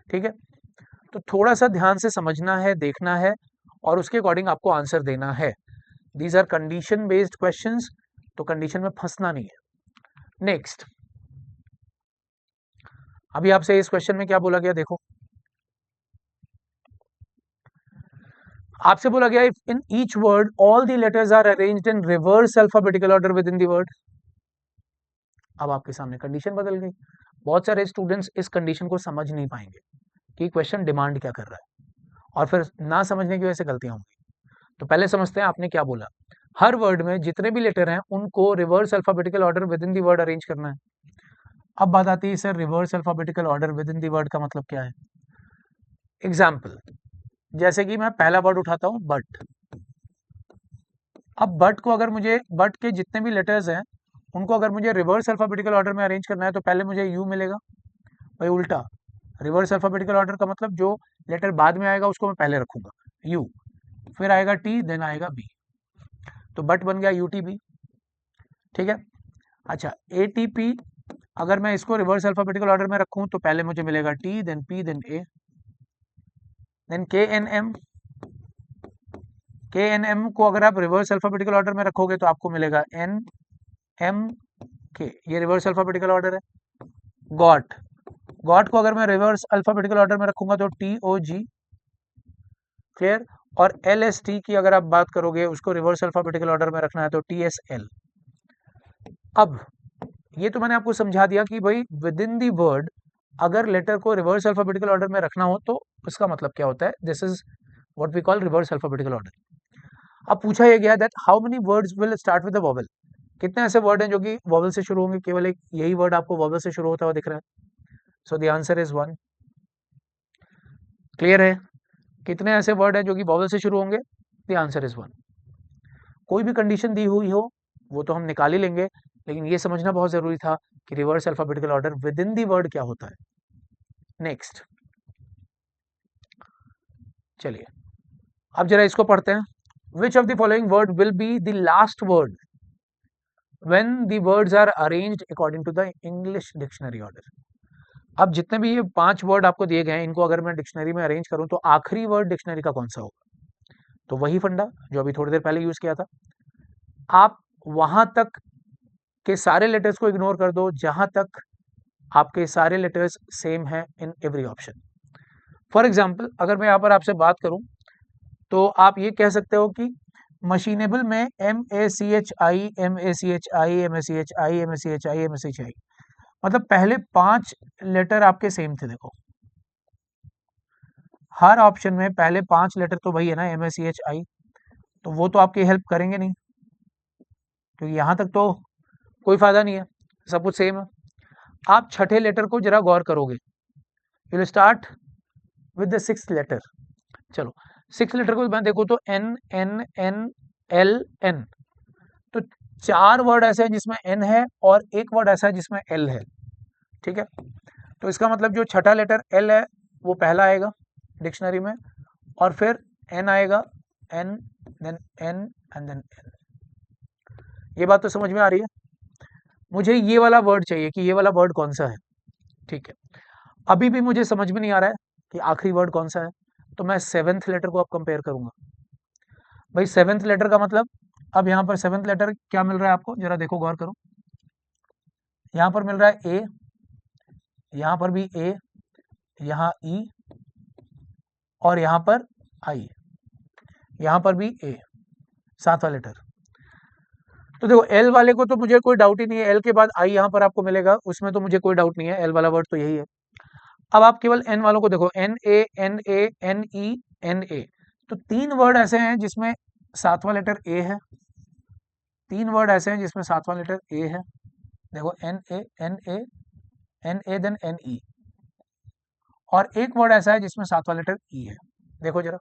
ठीक है। तो थोड़ा सा ध्यान से समझना है, देखना है, और उसके अकॉर्डिंग आपको आंसर देना है। These are condition based questions, तो कंडीशन में फंसना नहीं है। नेक्स्ट, अभी आपसे इस क्वेश्चन में क्या बोला गया, देखो आपसे बोला गया if in each word all the letters are arranged in reverse alphabetical order within the word. अब आपके सामने कंडीशन बदल गई। बहुत सारे स्टूडेंट्स इस कंडीशन को समझ नहीं पाएंगे कि क्वेश्चन डिमांड क्या कर रहा है, और फिर ना समझने की वजह से गलतियां होंगी। तो पहले समझते हैं आपने क्या बोला। हर वर्ड में जितने भी लेटर हैं उनको reverse alphabetical order within the word arrange करना है। अब बात आती है sir reverse alphabetical order within the word का मतलब क्या है? एग्जाम्पल, जैसे कि मैं पहला वर्ड उठाता हूं बट। अब बट को अगर मुझे, बट के जितने भी लेटर्स हैं उनको अगर मुझे रिवर्स अल्फाबेटिकल ऑर्डर में अरेंज करना है, तो पहले मुझे यू मिलेगा। भाई उल्टा, रिवर्स अल्फाबेटिकल ऑर्डर का मतलब जो लेटर बाद में आएगा उसको मैं पहले रखूंगा, यू, फिर आएगा टी, देन आएगा बी। तो बट बन गया यूटीबी, ठीक है। अच्छा, एटीपी अगर मैं इसको रिवर्स अल्फाबेटिकल ऑर्डर में रखूं तो पहले मुझे मिलेगा T, then P, then A, then के एन एम। के एन एम को अगर आप रिवर्स अल्फाबेटिकल ऑर्डर में रखोगे तो आपको मिलेगा एन एम के, ये रिवर्स अल्फाबेटिकल ऑर्डर है। गॉट, गॉट को अगर मैं रिवर्स अल्फाबेटिकल ऑर्डर में रखूंगा तो टी ओ जी, क्लियर। और एल एस टी की अगर आप बात करोगे, उसको रिवर्स अल्फाबेटिकल ऑर्डर में रखना है तो टी एस एल। अब ये तो मैंने आपको समझा दिया कि भाई विद इन दी वर्ड अगर लेटर को रिवर्स अल्फाबेटिकल ऑर्डर में रखना हो तो उसका मतलब क्या होता है। This is what we call reverse alphabetical order. अब पूछा यह गया that how many words will start with the vowel, कितने ऐसे वर्ड हैं जो कि वॉवल से शुरू होंगे। केवल एक यही वर्ड आपको वॉवल से शुरू होता हुआ दिख रहा है, सो द आंसर इज 1। क्लियर है, कितने ऐसे वर्ड हैं जो कि वॉवल से शुरू होंगे, द आंसर इज 1। कोई भी कंडीशन दी हुई हो वो तो हम निकाल ही लेंगे, लेकिन ये समझना बहुत जरूरी था कि reverse alphabetical order within the word क्या होता है। नेक्स्ट, चलिए अब जरा इसको पढ़ते हैं। Which of the following word will be the last word when the words are arranged according to the English dictionary order. अब जितने भी ये 5 वर्ड आपको दिए गए हैं, इनको अगर मैं डिक्शनरी में अरेंज करूं तो आखिरी वर्ड डिक्शनरी का कौन सा होगा। तो वही फंडा जो अभी थोड़ी देर पहले यूज किया था। आप वहां तक के सारे लेटर्स को इग्नोर कर दो जहां तक आपके सारे लेटर्स सेम हैं in every option. For example अगर मैं यहाँ पर आपसे बात करूं तो आप ये कह सकते हो कि मशीनेबल में MACHI, MACHI, MACHI, MACHI, MACHI, मतलब पहले 5 लेटर आपके सेम थे। देखो हर ऑप्शन में पहले 5 लेटर तो वही है ना, MACHI, तो वो तो आपकी हेल्प करेंगे नहीं, क्योंकि यहां तक तो कोई फायदा नहीं है, सब कुछ सेम है। आप छठे लेटर को जरा गौर करोगे, you will start with the 6th letter. चलो 6th लेटर को मैं देखूं तो N N N L N, तो 4 वर्ड ऐसे हैं जिसमें N है और एक वर्ड ऐसा है जिसमें L है। ठीक है, तो इसका मतलब जो छठा लेटर L है वो पहला आएगा डिक्शनरी में, और फिर N आएगा, N, then N and then N। ये बात तो समझ में आ रही है। मुझे ये वाला वर्ड चाहिए कि ये वाला वर्ड कौन सा है। ठीक है, अभी भी मुझे समझ में नहीं आ रहा है कि आखिरी वर्ड कौन सा है, तो मैं 7th लेटर को अब कंपेयर करूंगा। भाई 7th लेटर का मतलब, अब यहाँ पर 7th लेटर क्या मिल रहा है आपको, जरा देखो गौर करो। यहाँ पर मिल रहा है ए, यहाँ पर भी ए, यहाँ ई, और यहाँ पर आई, यहाँ पर भी ए, 7वां लेटर। तो देखो एल वाले को तो मुझे कोई डाउट ही नहीं है, एल के बाद आई यहाँ पर आपको मिलेगा, उसमें तो मुझे कोई डाउट नहीं है, एल वाला वर्ड तो यही है। अब आप केवल एन वालों को देखो, NA, NA, NE, NA, तो 3 वर्ड ऐसे हैं जिसमें 7वां लेटर ए है, 3 वर्ड ऐसे हैं जिसमें 7वां लेटर ए है। देखो NA, NA, NA, then NE, और एक वर्ड ऐसा है जिसमें 7वां लेटर ई है। देखो जरा,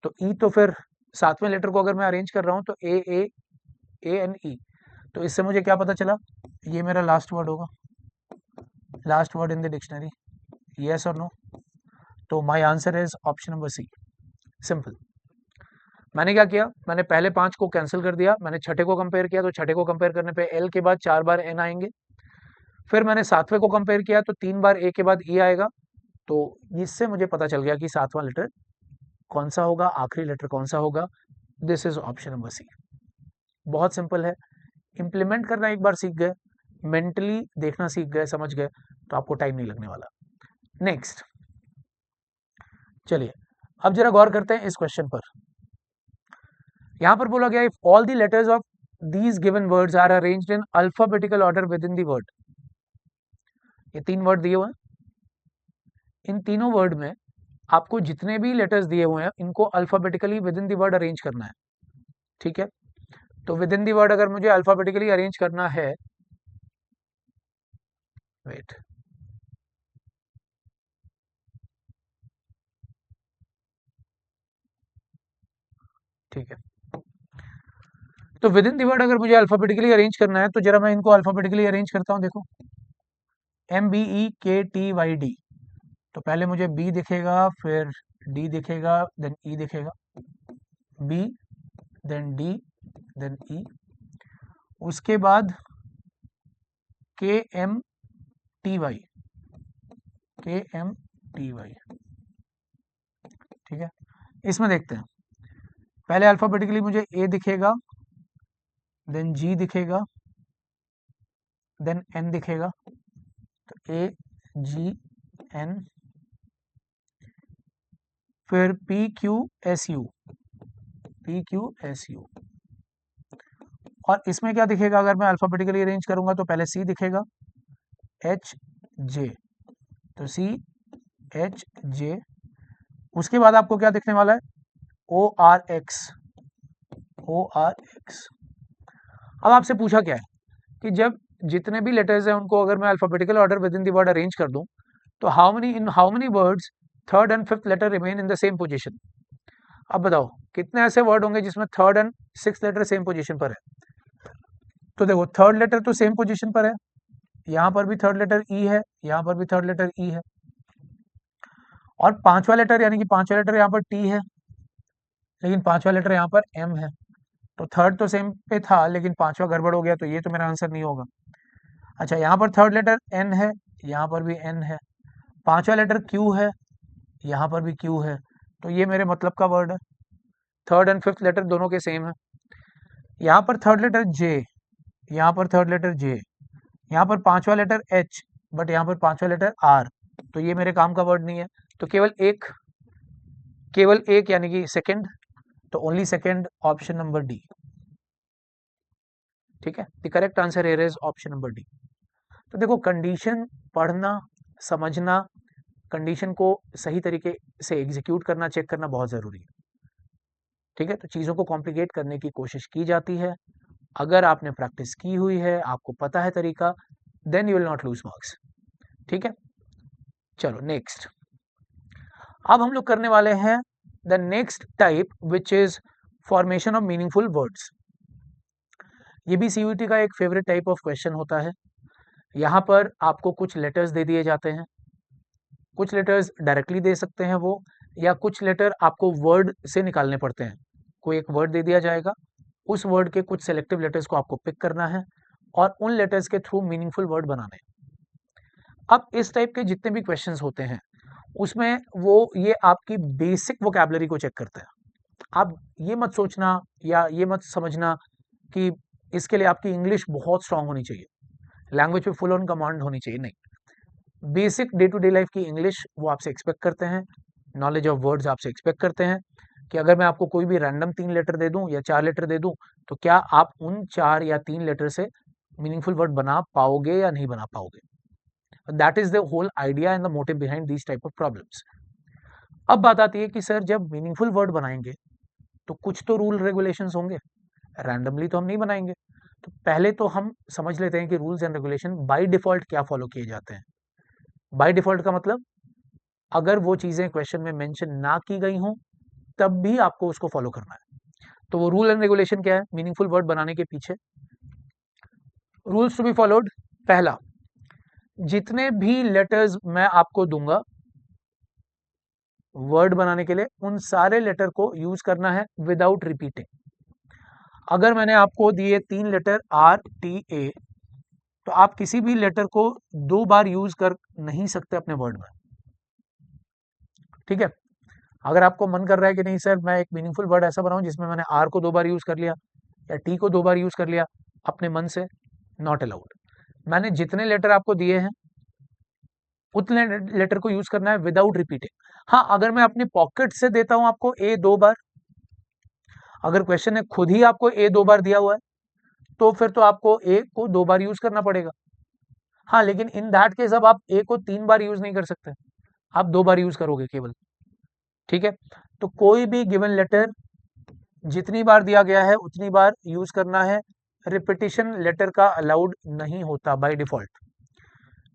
तो ई तो फिर 7वें लेटर को अगर मैं अरेंज कर रहा हूँ तो ANE, तो इससे मुझे क्या पता चला, ये मेरा लास्ट वर्ड होगा, last word in the dictionary, yes और नो। तो my answer is option number C, simple. मैंने क्या किया, मैंने पहले 5 को कैंसिल कर दिया, मैंने छठे को कंपेयर किया, तो छठे को कंपेयर करने पे एल के बाद 4 बार एन आएंगे। फिर मैंने 7वें को कंपेयर किया तो 3 बार ए के बाद ई आएगा। तो इससे मुझे पता चल गया कि 7वां लेटर कौन सा होगा, आखिरी लेटर कौन सा होगा। This is option number C. बहुत सिंपल है, इंप्लीमेंट करना एक बार सीख गए, मेंटली देखना सीख गए, समझ गए, तो आपको टाइम नहीं लगने वाला। नेक्स्ट, चलिए अब जरा गौर करते हैं इस क्वेश्चन पर। यहां पर बोला गया, if all the letters of these given words are arranged in alphabetical order within the word. ये 3 वर्ड दिए हुए हैं, इन तीनों वर्ड में आपको जितने भी लेटर्स दिए हुए हैं इनको alphabetically with in the word arrange करना है। ठीक है, तो विद इन दी वर्ड अगर मुझे अल्फाबेटिकली अरेंज करना है, वेट, ठीक है, तो विद इन दी वर्ड अगर मुझे अल्फाबेटिकली अरेंज करना है तो जरा मैं इनको अल्फाबेटिकली अरेंज करता हूं। देखो MBEKTYD, तो पहले मुझे बी दिखेगा, फिर डी दिखेगा, देन ई दिखेगा, बी, देन डी, देन ई, उसके बाद KMTY, KMTY, ठीक है। इसमें देखते हैं, पहले अल्फाबेटिकली मुझे A दिखेगा, देन G दिखेगा, देन N दिखेगा, तो AGN, फिर PQSU, PQSU, और इसमें क्या दिखेगा अगर मैं अल्फाबेटिकली अरेंज करूंगा तो पहले C दिखेगा, HJ, तो CHJ, उसके बाद आपको क्या दिखने वाला है, ORX, ORX। अब आपसे पूछा क्या है कि जब जितने भी लेटर्स हैं उनको अगर मैं alphabetical order within the word arrange कर दूं तो how many words third and fifth letter remain in the same position. अब बताओ कितने ऐसे वर्ड होंगे जिसमें third and six letter same position पर है। तो देखो थर्ड लेटर तो सेम पोजीशन पर है, यहां पर भी थर्ड लेटर ई है, यहां पर भी थर्ड लेटर ई है, और पांचवा लेटर यानी कि पांचवा लेटर यहाँ पर टी है, लेकिन पांचवा लेटर यहाँ पर एम है। तो थर्ड तो सेम पे था लेकिन पांचवा गड़बड़ हो गया, तो ये तो मेरा आंसर नहीं होगा। अच्छा, यहाँ पर थर्ड लेटर एन है, यहाँ पर भी एन है, पांचवा लेटर क्यू है, यहाँ पर भी क्यू है, तो ये मेरे मतलब का वर्ड है। थर्ड एंड फिफ्थ लेटर दोनों के सेम है। यहाँ पर थर्ड लेटर जे, यहाँ पर थर्ड लेटर जे, यहाँ पर पांचवा लेटर एच, बट यहाँ पर पांचवा लेटर आर, तो ये मेरे काम का वर्ड नहीं है। तो केवल एक यानी कि सेकंड, तो only second, option number D, ठीक है। The correct answer here is option number D. तो देखो कंडीशन पढ़ना, समझना, कंडीशन को सही तरीके से एग्जीक्यूट करना, चेक करना बहुत जरूरी है, ठीक है। तो चीजों को कॉम्प्लिकेट करने की कोशिश की जाती है, अगर आपने प्रैक्टिस की हुई है, आपको पता है तरीका, then you will not lose marks, ठीक है। चलो नेक्स्ट, अब हम लोग करने वाले हैं the next type which is formation of meaningful words. ये भी सीयूईटी का एक फेवरेट टाइप ऑफ क्वेश्चन होता है। यहाँ पर आपको कुछ लेटर्स दे दिए जाते हैं, कुछ लेटर्स डायरेक्टली दे सकते हैं वो, या कुछ लेटर आपको वर्ड से निकालने पड़ते हैं। कोई एक वर्ड दे दिया जाएगा, उस वर्ड के कुछ सेलेक्टिव लेटर्स को आपको पिक करना है और उन लेटर्स के थ्रू मीनिंगफुल वर्ड बनाने। अब इस टाइप के जितने भी क्वेश्चंस होते हैं उसमें वो ये आपकी बेसिक वोकैबुलरी को चेक करते हैं। आप ये मत सोचना या ये मत समझना कि इसके लिए आपकी इंग्लिश बहुत स्ट्रांग होनी चाहिए, लैंग्वेज पे फुल ऑन कमांड होनी चाहिए, नहीं। Basic day to day life की इंग्लिश वो आपसे एक्सपेक्ट करते हैं, नॉलेज ऑफ वर्ड्स आपसे एक्सपेक्ट करते हैं कि अगर मैं आपको कोई भी रैंडम 3 लेटर दे दूं या 4 लेटर दे दूं तो क्या आप उन 4 या 3 लेटर से मीनिंगफुल वर्ड बना पाओगे या नहीं बना पाओगे। That is the whole idea and the motive behind these type of problems. अब बात आती है कि सर जब मीनिंगफुल वर्ड बनाएंगे तो कुछ तो रूल रेगुलेशंस होंगे, रैंडमली तो हम नहीं बनाएंगे। तो पहले तो हम समझ लेते हैं कि rules and regulation by default क्या फॉलो किए जाते हैं। बाय डिफॉल्ट का मतलब अगर वो चीजें क्वेश्चन में मेंशन ना की गई हों तब भी आपको उसको फॉलो करना है। तो वो रूल एंड रेगुलेशन क्या है मीनिंगफुल वर्ड बनाने के पीछे? रूल्स टू बी फॉलोड, पहला, जितने भी लेटर्स मैं आपको दूंगा वर्ड बनाने के लिए उन सारे लेटर को यूज करना है विदाउट रिपीटिंग। अगर मैंने आपको दिए 3 लेटर RTA तो आप किसी भी लेटर को 2 बार यूज कर नहीं सकते अपने वर्ड में, ठीक है। अगर आपको मन कर रहा है कि नहीं सर मैं एक मीनिंगफुल वर्ड ऐसा बनाऊं जिसमें मैंने R को 2 बार यूज कर लिया या T को 2 बार यूज कर लिया अपने मन से, नॉट अलाउड। मैंने जितने लेटर आपको दिए हैं उतने लेटर को यूज करना है विदाउट रिपीटिंग। हाँ, अगर मैं अपनी पॉकेट से देता हूं आपको A 2 बार, अगर क्वेश्चन ने खुद ही आपको A 2 बार दिया हुआ है तो फिर तो आपको A को 2 बार यूज करना पड़ेगा। हाँ, लेकिन इन दैट केस अब आप A को 3 बार यूज नहीं कर सकते, आप 2 बार यूज करोगे केवल, ठीक है। तो कोई भी गिवन लेटर जितनी बार दिया गया है उतनी बार यूज करना है, रिपीटिशन लेटर का अलाउड नहीं होता बाय डिफॉल्ट।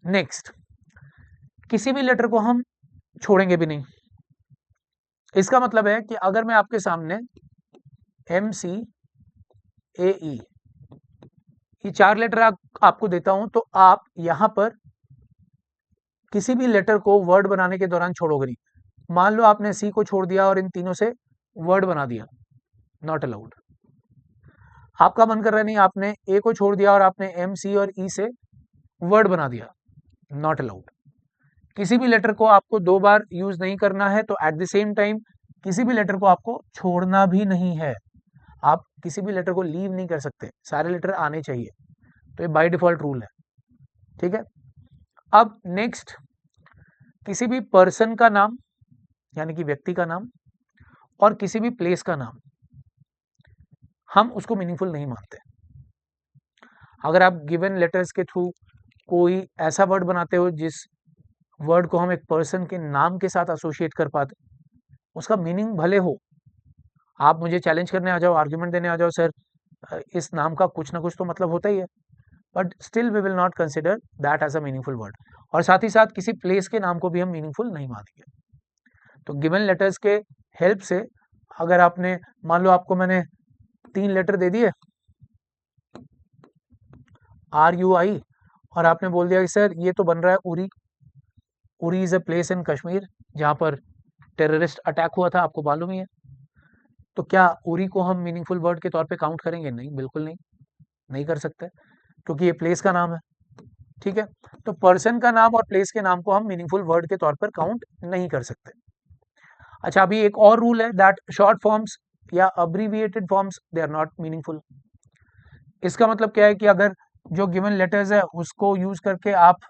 नेक्स्ट, किसी भी लेटर को हम छोड़ेंगे भी नहीं। इसका मतलब है कि अगर मैं आपके सामने MCAE ये 4 लेटर आपको देता हूं तो आप यहां पर किसी भी लेटर को वर्ड बनाने के दौरान छोड़ोगे नहीं। मान लो आपने C को छोड़ दिया और इन तीनों से वर्ड बना दिया, नॉट अलाउड। आपका मन कर रहा है नहीं, आपने A को छोड़ दिया और आपने M, C और E से वर्ड बना दिया, नॉट अलाउड। किसी भी लेटर को आपको 2 बार यूज नहीं करना है, तो एट द सेम टाइम किसी भी लेटर को आपको छोड़ना भी नहीं है। आप किसी भी लेटर को लीव नहीं कर सकते, सारे लेटर आने चाहिए। तो ये बाय डिफॉल्ट रूल है, ठीक है। अब नेक्स्ट, किसी भी पर्सन का नाम यानी कि व्यक्ति का नाम और किसी भी प्लेस का नाम हम उसको मीनिंगफुल नहीं मानते। अगर आप गिवन लेटर्स के थ्रू कोई ऐसा वर्ड बनाते हो जिस वर्ड को हम एक पर्सन के नाम के साथ एसोसिएट कर पाते, उसका मीनिंग भले हो, आप मुझे चैलेंज करने आ जाओ, आर्ग्यूमेंट देने आ जाओ, सर इस नाम का कुछ ना कुछ तो मतलब होता ही है, but still we will not consider that as a meaningful word. और साथ ही साथ किसी प्लेस के नाम को भी हम मीनिंगफुल नहीं मानेंगे। तो गिवन लेटर्स के हेल्प से, अगर आपने मान लो आपको मैंने 3 लेटर दे दिए RUI, और आपने बोल दिया कि सर ये तो बन रहा है Uri, Uri is a place in Kashmir जहाँ पर टेररिस्ट अटैक हुआ था, आपको मालूम ही है। तो क्या उरी को हम मीनिंगफुल वर्ड के तौर पे काउंट करेंगे? नहीं, बिल्कुल नहीं, नहीं कर सकते, क्योंकि ये प्लेस का नाम है, ठीक है। तो पर्सन का नाम और प्लेस के नाम को हम मीनिंगफुल वर्ड के तौर पर काउंट नहीं कर सकते। अच्छा, अभी एक और रूल है दैट शॉर्ट फॉर्म्स या abbreviated forms they are not meaningful. इसका मतलब क्या है कि अगर जो गिवन लेटर्स है उसको यूज करके आप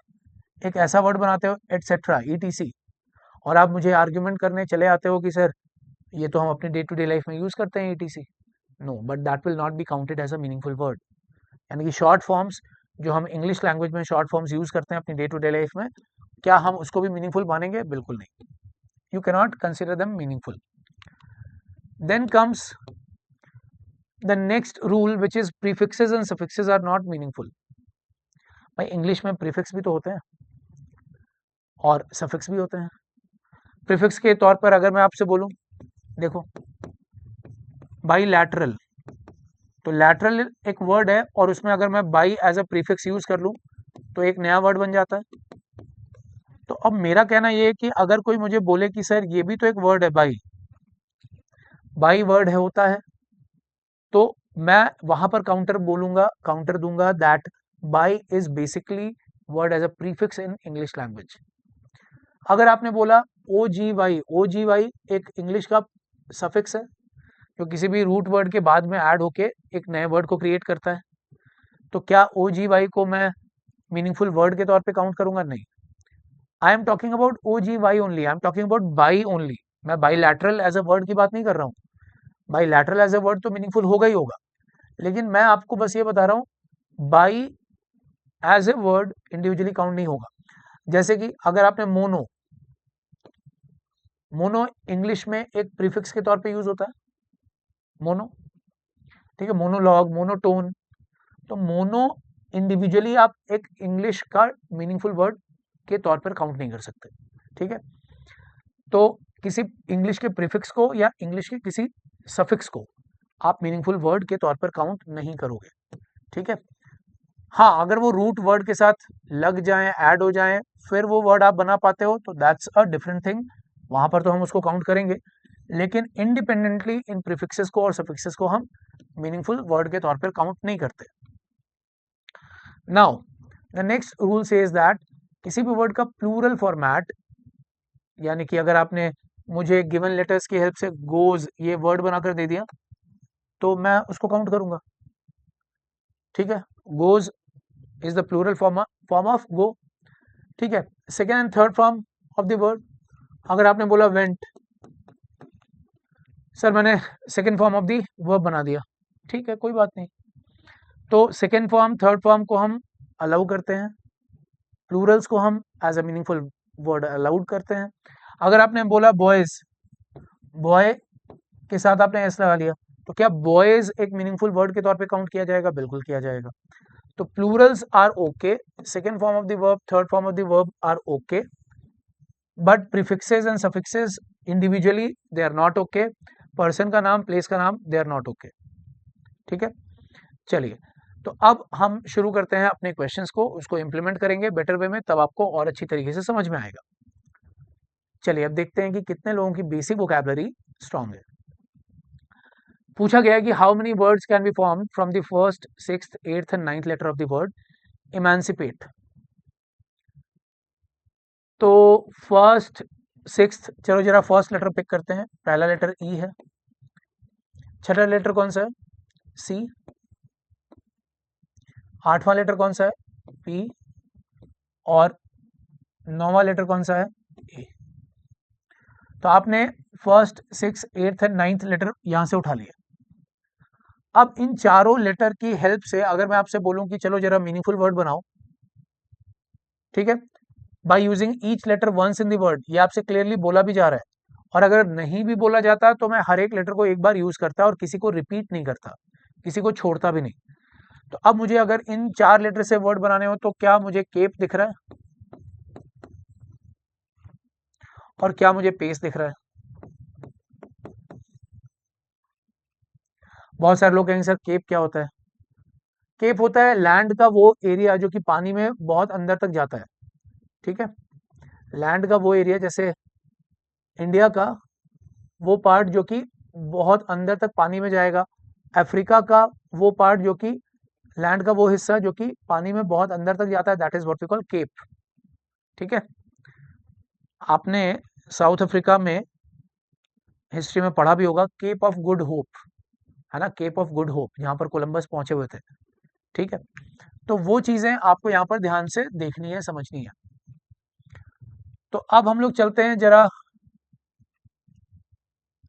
एक ऐसा वर्ड बनाते हो एटसेट्रा ETC, और आप मुझे आर्ग्यूमेंट करने चले आते हो कि सर ये तो हम अपने डे टू डे लाइफ में यूज करते हैं ETC, no, but that will not be counted as a meaningful word. यानी कि शॉर्ट फॉर्म्स जो हम इंग्लिश लैंग्वेज में शॉर्ट फॉर्म्स यूज करते हैं अपनी डे टू डे लाइफ में, क्या हम उसको भी मीनिंगफुल मानेंगे? बिल्कुल नहीं, you cannot consider them meaningful. Then comes the next rule which is prefixes and suffixes are not meaningful. भाई इंग्लिश में प्रीफिक्स भी तो होते हैं और सफिक्स भी होते हैं। प्रीफिक्स के तौर पर अगर मैं आपसे बोलूं, देखो बाई लैटरल, तो लैटरल एक वर्ड है और उसमें अगर मैं bi as a prefix use कर लूं तो एक नया वर्ड बन जाता है। तो अब मेरा कहना ये है कि अगर कोई मुझे बोले कि सर ये भी तो एक वर्ड है, बाई, बाई वर्ड है होता है, तो मैं वहां पर काउंटर बोलूंगा, काउंटर दूंगा that bi is basically word as a prefix in English language. अगर आपने बोला OGY, OGY एक इंग्लिश का सफिक्स है जो किसी भी रूट वर्ड के बाद में ऐड होके एक नए वर्ड को क्रिएट करता है, तो क्या OGY को मैं मीनिंगफुल वर्ड के तौर पे काउंट करूंगा? नहीं। I am talking about OGY only, I am talking about by only. मैं बाईलैटरल एज अ वर्ड की बात नहीं कर रहा हूँ। बाईलैटरल एज अ वर्ड तो मीनिंगफुल होगा ही होगा, लेकिन मैं आपको बस ये बता रहा हूँ bi as a word individually count नहीं होगा। जैसे कि अगर आपने मोनो, मोनो इंग्लिश में एक प्रीफिक्स के तौर पे यूज होता है, मोनो, ठीक है, मोनोलॉग, मोनोटोन, तो मोनो इंडिविजुअली आप एक इंग्लिश का मीनिंगफुल वर्ड के तौर पर काउंट नहीं कर सकते, ठीक है। तो किसी इंग्लिश के प्रीफिक्स को या इंग्लिश के किसी सफिक्स को आप मीनिंगफुल वर्ड के तौर पर काउंट नहीं करोगे, ठीक है। हाँ, अगर वो रूट वर्ड के साथ लग जाएं, ऐड हो जाएं, फिर वो वर्ड आप बना पाते हो तो दैट्स अ डिफरेंट थिंग, वहां पर तो हम उसको काउंट करेंगे, लेकिन इंडिपेंडेंटली इन प्रीफिक्सेस को और सफिक्सेस को हम मीनिंगफुल वर्ड के तौर पर काउंट नहीं करते। Now the next rule says that किसी भी वर्ड का प्लूरल फॉर्मेट, यानी कि अगर आपने मुझे गिवन लेटर्स की हेल्प से गोज ये वर्ड बनाकर दे दिया तो मैं उसको काउंट करूंगा, ठीक है। Goes is the plural form of go, ठीक है। Second and third form of the word, अगर आपने बोला वेंट, सर मैंने second form of the verb बना दिया, ठीक है, कोई बात नहीं। तो सेकेंड फॉर्म थर्ड फॉर्म को हम अलाउ करते हैं, प्लूरल्स को हम as a meaningful word allowed करते हैं। अगर आपने बोला बॉयज, बॉय के साथ आपने एस लगा लिया, तो क्या बॉयज एक मीनिंगफुल वर्ड के तौर पे काउंट किया जाएगा? बिल्कुल किया जाएगा। तो plurals are okay, second form of the verb, third form of the verb are okay, but prefixes and suffixes individually they are not okay. Person का नाम, प्लेस का नाम, दे आर नॉट ओके, ठीक है। चलिए, तो अब हम शुरू करते हैं अपने क्वेश्चंस को, उसको इंप्लीमेंट करेंगे बेटर वे में, तब आपको और अच्छी तरीके से समझ में आएगा। चलिए अब देखते हैं कि कितने लोगों की बेसिक वोकैबुलरी स्ट्रांग है। पूछा गया है कि how many words can be form from the first, sixth, eighth and ninth letter of the word emancipate. तो फर्स्ट सिक्स्थ, चलो जरा फर्स्ट लेटर पिक करते हैं। पहला लेटर ई है, छठा लेटर कौन सा है? सी। आठवां लेटर कौन सा है? पी। और नौवां लेटर कौन सा है? ए। तो आपने first six eighth and ninth letter यहां से उठा लिया। अब इन चारों लेटर की हेल्प से अगर मैं आपसे बोलूं कि चलो जरा मीनिंगफुल वर्ड बनाओ, ठीक है, by using each letter once in the word, ये आपसे क्लियरली बोला भी जा रहा है। और अगर नहीं भी बोला जाता तो मैं हर एक लेटर को एक बार यूज करता और किसी को रिपीट नहीं करता, किसी को छोड़ता भी नहीं। तो अब मुझे अगर इन चार लेटर से वर्ड बनाने हो तो क्या मुझे केप दिख रहा है और क्या मुझे पेस दिख रहा है? बहुत सारे लोग कहेंगे सर केप क्या होता है? केप होता है लैंड का वो एरिया जो कि पानी में बहुत अंदर तक जाता है, ठीक है। लैंड का वो एरिया, जैसे इंडिया का वो पार्ट जो कि बहुत अंदर तक पानी में जाएगा, अफ्रीका का वो पार्ट जो कि लैंड का वो हिस्सा जो कि पानी में बहुत अंदर तक जाता है, that is what we call cape, ठीक है। आपने साउथ अफ्रीका में हिस्ट्री में पढ़ा भी होगा केप ऑफ गुड होप, है ना, केप ऑफ गुड होप, जहां पर कोलंबस पहुंचे हुए थे, ठीक है। तो वो चीजें आपको यहाँ पर ध्यान से देखनी है, समझनी है। तो अब हम लोग चलते हैं जरा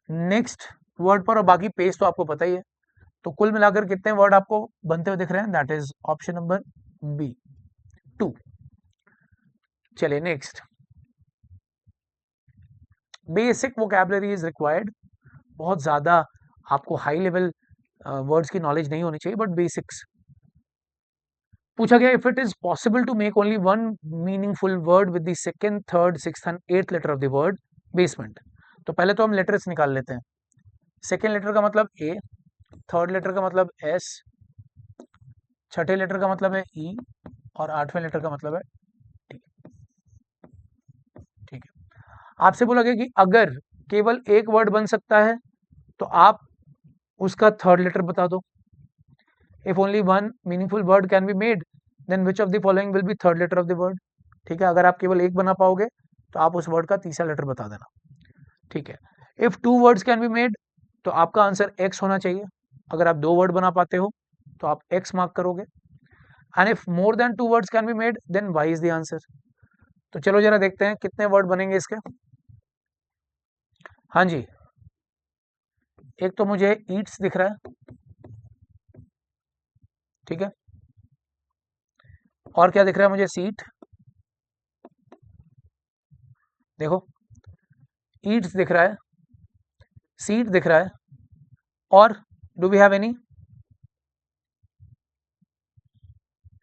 नेक्स्ट वर्ड पर, और बाकी पेज तो आपको पता ही है। तो कुल मिलाकर कितने वर्ड आपको बनते हुए दिख रहे हैं? That is option number B, 2। चलिए next, basic vocabulary is required. बहुत ज्यादा आपको हाई लेवल वर्ड्स की नॉलेज नहीं होनी चाहिए, बट बेसिक्स। पूछा गया if it is possible to make only one meaningful word with the second third sixth and eighth letter of the word basement. तो पहले तो हम लेटर्स निकाल लेते हैं। सेकेंड लेटर का मतलब ए, थर्ड लेटर का मतलब एस, छठे लेटर का मतलब है ई, और आठवें लेटर का मतलब है टी, ठीक है। आपसे बोला गया कि अगर केवल एक वर्ड बन सकता है तो आप उसका थर्ड लेटर बता दो। If only one meaningful word can be made then which of the following will be third letter of the word, ठीक है। अगर आप केवल एक बना पाओगे तो आप उस वर्ड का तीसरा लेटर बता देना, ठीक है। If two words can be made तो आपका आंसर एक्स होना चाहिए। अगर आप दो वर्ड बना पाते हो तो आप एक्स मार्क करोगे। And if more than two words can be made then Y is the answer. तो चलो जरा देखते हैं कितने वर्ड बनेंगे इसके। हाँ जी, एक तो मुझे ईट्स दिख रहा है, ठीक है। और क्या दिख रहा है मुझे? सीट, देखो ईट्स दिख रहा है, सीट दिख रहा है, और do we have any?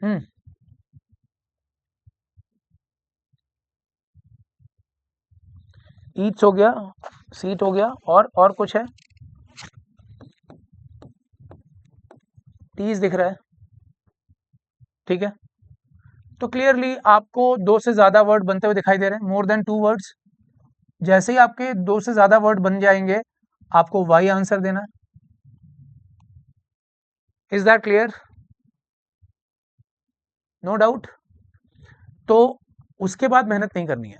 Hmm, eats हो गया, सीट हो गया, और कुछ है? टीज दिख रहा है, ठीक है। तो क्लियरली आपको दो से ज्यादा वर्ड बनते हुए दिखाई दे रहे हैं, मोर देन टू वर्ड्स। जैसे ही आपके दो से ज्यादा वर्ड बन जाएंगे आपको वाई आंसर देना है। Is that clear? No doubt. तो उसके बाद मेहनत नहीं करनी है,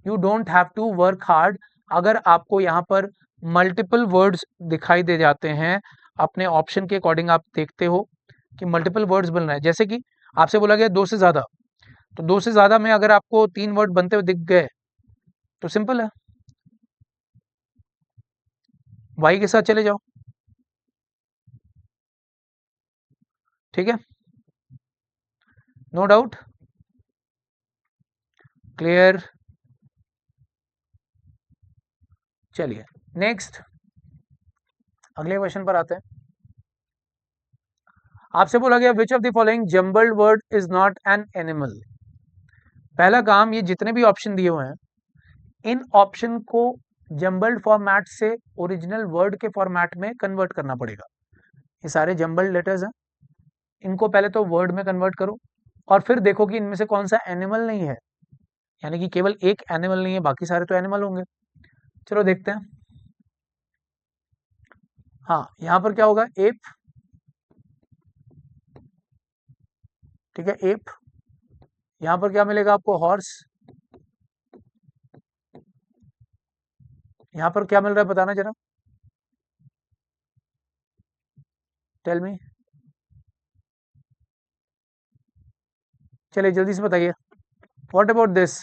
you don't have to work hard. अगर आपको यहाँ पर मल्टीपल वर्ड्स दिखाई दे जाते हैं, अपने ऑप्शन के अकॉर्डिंग आप देखते हो कि मल्टीपल वर्ड्स बन रहे हैं, जैसे कि आपसे बोला गया दो से ज्यादा, तो दो से ज्यादा में अगर आपको तीन वर्ड बनते हुए दिख गए तो सिंपल है, वाई के साथ चले जाओ, ठीक है। No doubt, clear. चलिए नेक्स्ट, अगले क्वेश्चन पर आते हैं। आपसे बोला गया which of the following jumbled word is not an animal. पहला काम, ये जितने भी ऑप्शन दिए हुए हैं इन ऑप्शन को जम्बल्ड फॉर्मेट से ओरिजिनल वर्ड के फॉर्मेट में कन्वर्ट करना पड़ेगा। ये सारे जम्बल्ड लेटर्स हैं, इनको पहले तो वर्ड में कन्वर्ट करो और फिर देखो कि इनमें से कौन सा एनिमल नहीं है, यानी कि केवल एक एनिमल नहीं है, बाकी सारे तो एनिमल होंगे। चलो देखते हैं। हाँ, यहां पर क्या होगा? एप, ठीक है, एप। यहां पर क्या मिलेगा आपको? हॉर्स, यहाँ पर क्या मिल रहा है बताना जरा, टेल मी। चलिए जल्दी से बताइए, what about this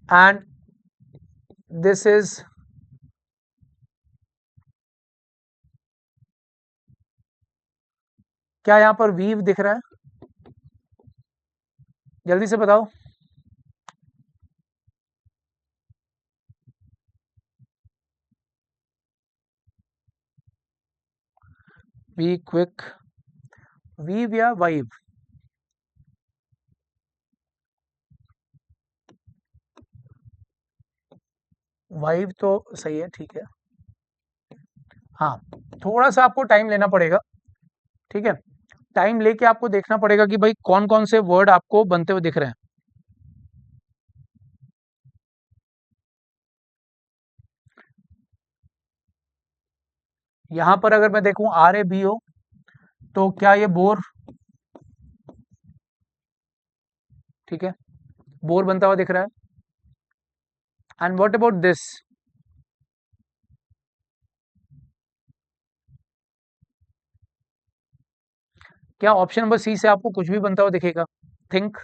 and this is, क्या यहाँ पर वीव दिख रहा है? जल्दी से बताओ। वी क्विक, वीव या वाइव? वाइव तो सही है, ठीक है। हाँ, थोड़ा सा आपको टाइम लेना पड़ेगा, ठीक है। टाइम लेके आपको देखना पड़ेगा कि भाई कौन कौन से वर्ड आपको बनते हुए दिख रहे हैं। यहां पर अगर मैं देखूं RABO, तो क्या ये बोर? ठीक है, बोर बनता हुआ दिख रहा है। And what about this? क्या ऑप्शन नंबर सी से आपको कुछ भी बनता हुआ दिखेगा? Think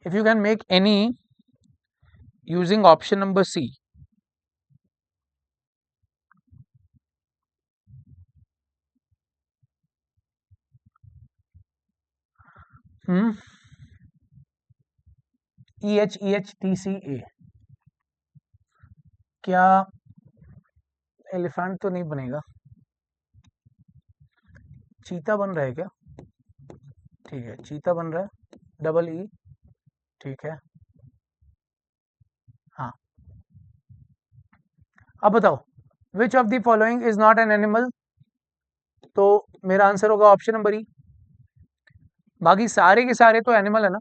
if you can make any using option number C. Hmm, EHEHTCA, क्या एलिफेंट तो नहीं बनेगा? चीता बन रहा है क्या? ठीक है, चीता बन रहा है, डबल ई, ठीक है। हाँ, अब बताओ, विच of the following is not an animal? तो मेरा आंसर होगा ऑप्शन नंबर ई। बाकी सारे के सारे तो एनिमल है ना।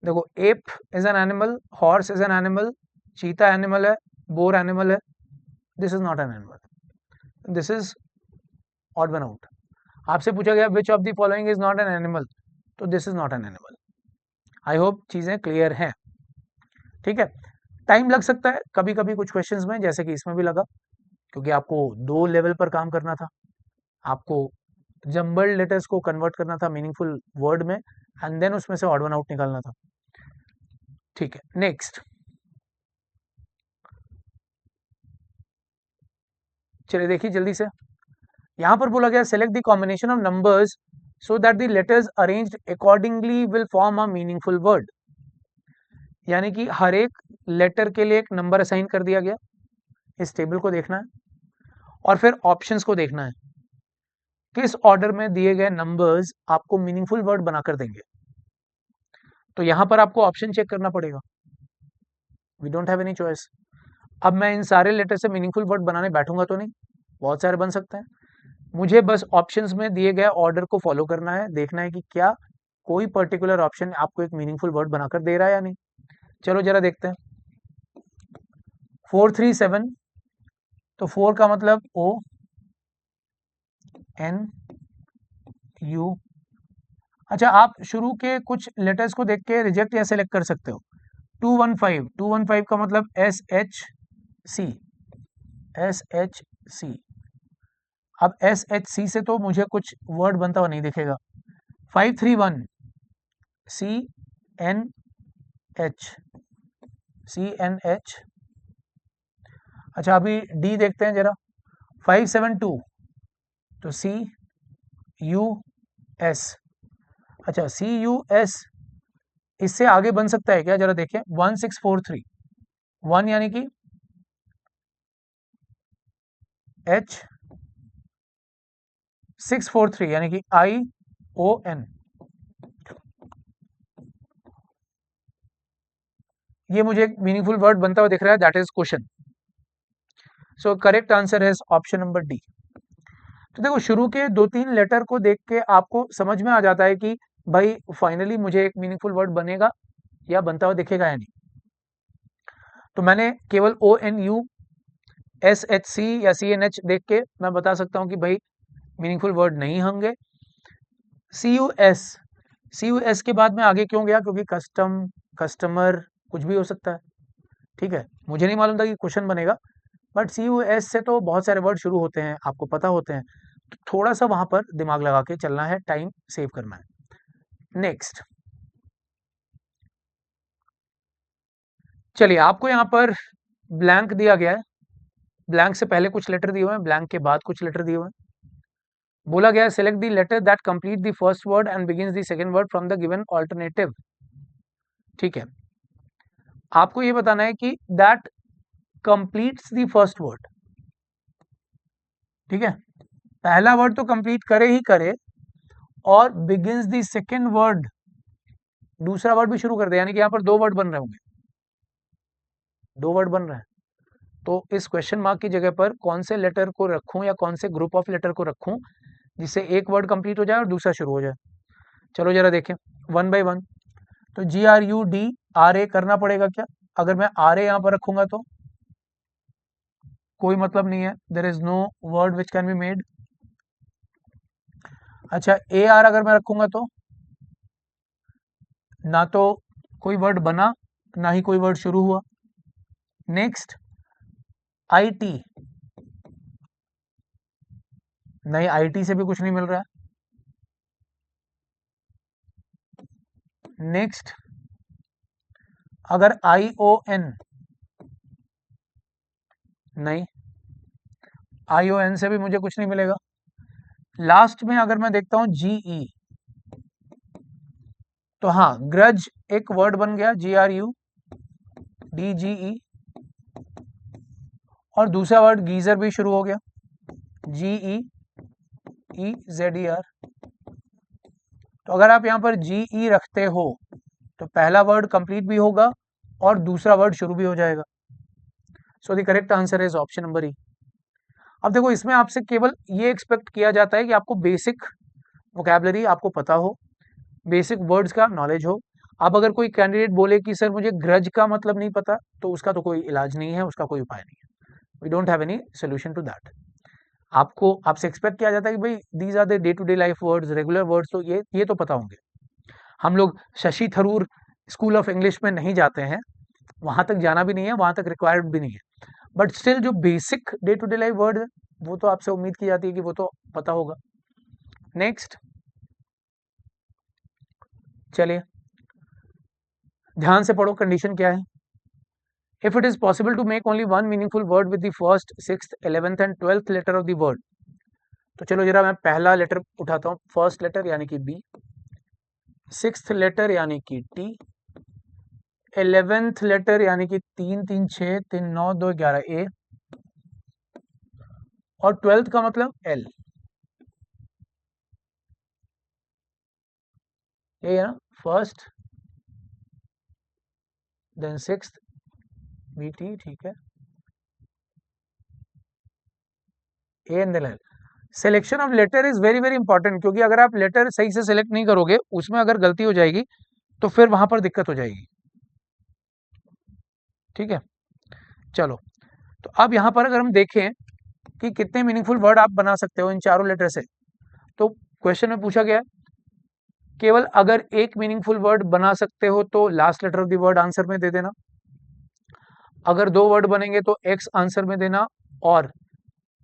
देखो, ape is an animal, horse is an animal, चीता एनिमल है, बोर एनिमल है। This is not an animal, this is odd one out. आपसे पूछा गया which of the following is not an animal, तो this is not an animal. I hope चीजें clear हैं, ठीक है। टाइम लग सकता है कभी कभी कुछ क्वेश्चंस में, जैसे कि इसमें भी लगा, क्योंकि आपको दो लेवल पर काम करना था। आपको जम्बल्ड लेटर्स को कन्वर्ट करना था मीनिंगफुल वर्ड में, एंड देन उसमें से ऑड वन आउट निकालना था, ठीक है। नेक्स्ट, चलिए देखिए जल्दी से। यहां पर बोला गया select the combination of numbers so that the letters arranged accordingly will form a meaningful word. यानी कि हर एक लेटर के लिए एक नंबर असाइन कर दिया गया। इस टेबल को देखना है और फिर ऑप्शंस को देखना है, किस ऑर्डर में दिए गए नंबर्स आपको मीनिंगफुल वर्ड बनाकर देंगे। तो यहां पर आपको ऑप्शन चेक करना पड़ेगा, we don't have any choice. अब मैं इन सारे लेटर से मीनिंगफुल वर्ड बनाने बैठूंगा तो नहीं, बहुत सारे बन सकते हैं। मुझे बस ऑप्शंस में दिए गए ऑर्डर को फॉलो करना है, देखना है कि क्या कोई पर्टिकुलर ऑप्शन आपको एक मीनिंगफुल वर्ड बनाकर दे रहा है या नहीं। चलो जरा देखते हैं। 437, तो 4 का मतलब ONU। अच्छा, आप शुरू के कुछ लेटर्स को देख के रिजेक्ट या सेलेक्ट कर सकते हो। 215 का मतलब SHC। अब SHC से तो मुझे कुछ वर्ड बनता हुआ नहीं दिखेगा। 531 CNH। अच्छा, अभी डी देखते हैं जरा। 572, तो CUS। अच्छा, CUS इससे आगे बन सकता है क्या, जरा देखें। 1643, 1 यानी कि H643 यानी कि ION। ये मुझे एक मीनिंगफुल वर्ड बनता हुआ दिख रहा है, that is question. So correct answer is option number D. तो देखो, शुरू के दो तीन लेटर को देख के आपको समझ में आ जाता है कि भाई फाइनली मुझे एक मीनिंगफुल वर्ड बनेगा या बनता हुआ दिखेगा या नहीं। तो मैंने केवल ONU, SHC या CNH देख के मैं बता सकता हूं कि भाई मीनिंगफुल वर्ड नहीं होंगे। CUS, CUS के बाद में आगे क्यों गया, क्योंकि कस्टम, कस्टमर, कुछ भी हो सकता है। ठीक है, मुझे नहीं मालूम था कि क्वेश्चन बनेगा, बट CUS से तो बहुत सारे वर्ड शुरू होते हैं, आपको पता होते हैं, तो थोड़ा सा वहां पर दिमाग लगा के चलना है, टाइम सेव करना है। नेक्स्ट, चलिए आपको यहाँ पर ब्लैंक दिया गया है, ब्लैंक से पहले कुछ लेटर दिए हुए हैं, ब्लैंक के बाद कुछ लेटर दिए हुए हैं। बोला गया है select the letter that complete the first word and begins the second word from the given alternative. ठीक है, आपको ये बताना है कि that completes the first word. ठीक है, पहला वर्ड तो कंप्लीट करे ही करे, और बिगिंस द सेकंड वर्ड, दूसरा वर्ड भी शुरू कर दे, यानी कि यहाँ पर दो वर्ड बन रहे होंगे, दो वर्ड बन रहे हैं। तो इस क्वेश्चन मार्क की जगह पर कौन से लेटर को रखूं या कौन से ग्रुप ऑफ लेटर को रखूं जिससे एक वर्ड कंप्लीट हो जाए और दूसरा शुरू हो जाए। चलो जरा देखें वन बाय वन। तो GRUD RA करना पड़ेगा क्या? अगर मैं RA यहाँ पर रखूंगा तो कोई मतलब नहीं है, there is no word which can be made. अच्छा, AR अगर मैं रखूंगा तो ना तो कोई वर्ड बना, ना ही कोई वर्ड शुरू हुआ। नेक्स्ट, IT, नहीं IT से भी कुछ नहीं मिल रहा है। नेक्स्ट, अगर ION, नहीं ION से भी मुझे कुछ नहीं मिलेगा। लास्ट में अगर मैं देखता हूं GE, तो हाँ ग्रज एक वर्ड बन गया, GRUDGE, और दूसरा वर्ड गीजर भी शुरू हो गया, GEEZER। तो अगर आप यहाँ पर GE रखते हो तो पहला वर्ड कंप्लीट भी होगा और दूसरा वर्ड शुरू भी हो जाएगा। So the correct answer is option number ई। अब देखो इसमें आपसे केवल ये एक्सपेक्ट किया जाता है कि आपको बेसिक वोकैबलरी आपको पता हो, बेसिक वर्ड्स का नॉलेज हो। अब अगर कोई कैंडिडेट बोले कि सर मुझे ग्रज का मतलब नहीं पता, तो उसका तो कोई इलाज नहीं है, उसका कोई उपाय नहीं है। We don't have any solution to that. आपको आपसे एक्सपेक्ट किया जाता है कि भाई these are the day to day life words, regular words, तो ये तो पता होंगे। हम लोग Shashi Tharoor school of English में नहीं जाते हैं, वहां तक जाना भी नहीं है, वहां तक रिक्वायर्ड भी नहीं है, बट स्टिल जो basic day to day life word है वो तो आपसे उम्मीद की जाती है कि वो तो पता होगा। नेक्स्ट, चलिए ध्यान से पढ़ो, कंडीशन क्या है। If it is possible to make only one meaningful word with the first, sixth, 11th and 12th letter of the word. तो चलो जरा मैं पहला लेटर उठाता हूँ, फर्स्ट लेटर यानी कि B, सिक्स्थ लेटर यानी कि T, 11th लेटर यानी कि 3 3 6 3 9 2 11 A, और 12th का मतलब L। ये है ना, फर्स्ट देन सिक्स्थ BT, ठीक है, A and then L। Selection of letter is very very important, क्योंकि अगर आप लेटर सही से सिलेक्ट नहीं करोगे, उसमें अगर गलती हो जाएगी तो फिर वहां पर दिक्कत हो जाएगी। ठीक है, चलो तो अब यहां पर अगर हम देखें कि कितने मीनिंगफुल वर्ड आप बना सकते हो इन चारों लेटर से, तो क्वेश्चन में पूछा गया केवल अगर एक मीनिंगफुल वर्ड बना सकते हो तो last letter of the word answer में दे देना, अगर दो वर्ड बनेंगे तो X आंसर में देना, और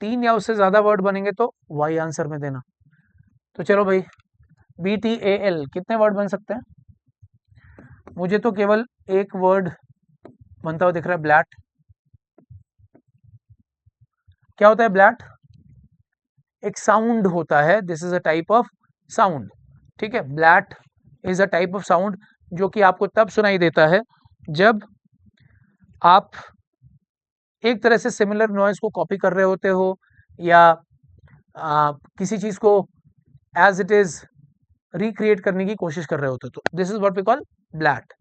तीन या उससे ज्यादा वर्ड बनेंगे तो Y आंसर में देना। तो चलो भाई, BTAL कितने वर्ड बन सकते हैं? मुझे तो केवल एक वर्ड बनता हुआ दिख रहा है, ब्लैट। क्या होता है ब्लैट? एक साउंड होता है, this is a type of sound. ठीक है, blat is a type of sound जो कि आपको तब सुनाई देता है जब आप एक तरह से सिमिलर नॉइज को कॉपी कर रहे होते हो, या किसी चीज को एज इट इज रिक्रिएट करने की कोशिश कर रहे होते हो, तो this is what we call blat.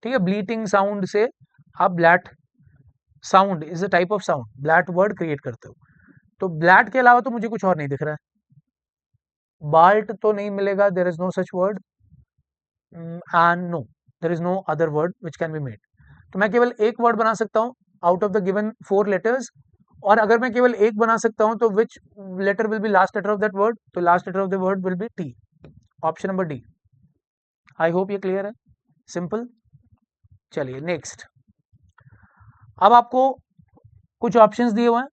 ठीक है, ब्लीटिंग साउंड से आप blat sound is a type of sound, blat word create करते हो। तो ब्लैट के अलावा तो मुझे कुछ और नहीं दिख रहा है। बाल्ट तो नहीं मिलेगा, there is no such word, and no, there is no other word which can be made. तो मैं केवल एक वर्ड बना सकता हूँ out of the given 4 letters, और अगर मैं केवल एक बना सकता हूं तो which letter will be last letter of that word? तो last letter of the word will be T, option number D। I hope ये क्लियर है, सिंपल। चलिए नेक्स्ट। अब आपको कुछ ऑप्शंस दिए हुए हैं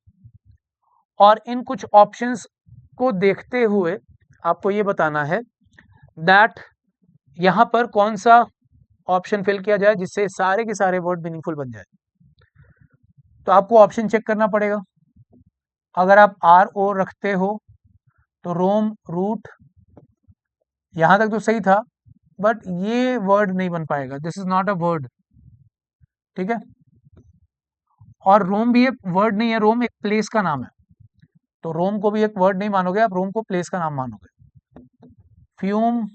और इन कुछ ऑप्शंस को देखते हुए आपको ये बताना है दैट यहां पर कौन सा ऑप्शन फिल किया जाए जिससे सारे के सारे वर्ड मीनिंगफुल बन जाए। तो आपको ऑप्शन चेक करना पड़ेगा। अगर आप आर ओ रखते हो तो रोम रूट, यहां तक तो सही था, बट ये वर्ड नहीं बन पाएगा, this is not a word. ठीक है, और रोम भी एक वर्ड नहीं है, रोम एक प्लेस का नाम है, तो रोम को भी एक वर्ड नहीं मानोगे आप, रोम को प्लेस का नाम मानोगे। फ्यूम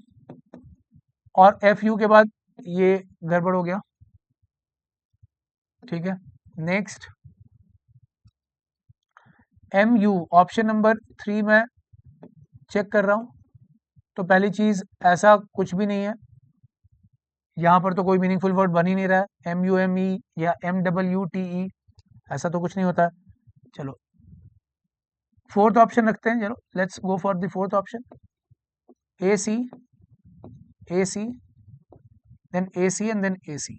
और एफ यू के बाद ये गड़बड़ हो गया। ठीक है, next M U, option number 3 में चेक कर रहा हूं, तो पहली चीज ऐसा कुछ भी नहीं है, यहां पर तो कोई मीनिंगफुल वर्ड बन ही नहीं रहा है। एम यू एम ई या एम डब्ल्यू टी ई, ऐसा तो कुछ नहीं होता है। चलो फोर्थ ऑप्शन रखते हैं, चलो let's go for the fourth option, A C, A C, then A C and then A C.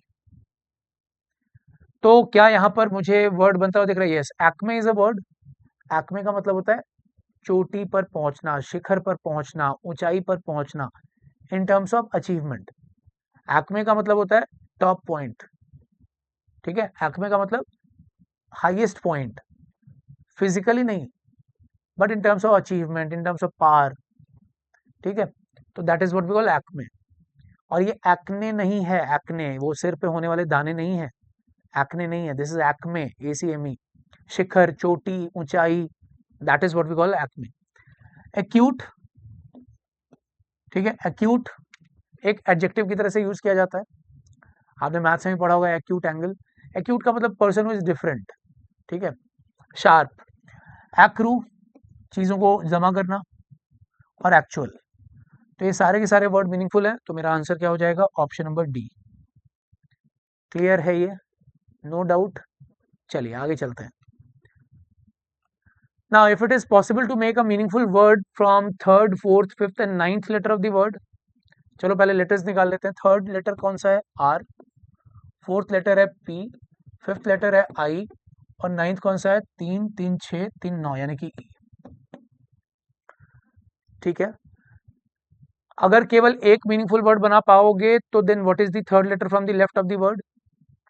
तो क्या यहाँ पर मुझे वर्ड बनता हुआ दिख रहा है? Yes, Acme is a word. Acme का मतलब होता है चोटी पर पहुंचना, शिखर पर पहुंचना, ऊंचाई पर पहुंचना, इन टर्म्स ऑफ अचीवमेंट। एक्मे का मतलब होता है टॉप पॉइंट। ठीक है, एक्मे का मतलब हाईएस्ट पॉइंट, फिजिकली नहीं but in terms of achievement, in terms of power. ठीक है, तो that is what we call acme. और ये एक्ने नहीं है, एक्ने वो सिर पे होने वाले दाने नहीं है, एक्ने नहीं है, दिस इज एक्मे, ACME, शिखर, चोटी, ऊंचाई, that is what we call acme. Acute, ठीक है, एक्यूट एक एडजेक्टिव की तरह से यूज किया जाता है, आपने मैथ्स में भी पढ़ा होगा एक्यूट एंगल। एक्यूट का मतलब पर्सन हु इज डिफरेंट। ठीक है, शार्प, एक्रू चीजों को जमा करना, और एक्चुअल। तो ये सारे के सारे वर्ड मीनिंगफुल हैं, तो मेरा आंसर क्या हो जाएगा? Option number D. क्लियर है ये? No doubt. चलिए आगे चलते हैं। Now, if it is possible to make a meaningful word from third, fourth, fifth and ninth letter of the word, चलो पहले लेटर्स निकाल लेते हैं। थर्ड लेटर कौन सा है? आर, फोर्थ लेटर है पी, फिफ्थ लेटर है आई, और नाइन्थ कौन सा है? 3 3 6 3 9 यानी कि ई। ठीक है, अगर केवल एक मीनिंगफुल वर्ड बना पाओगे तो then what is the third letter from the left of the word?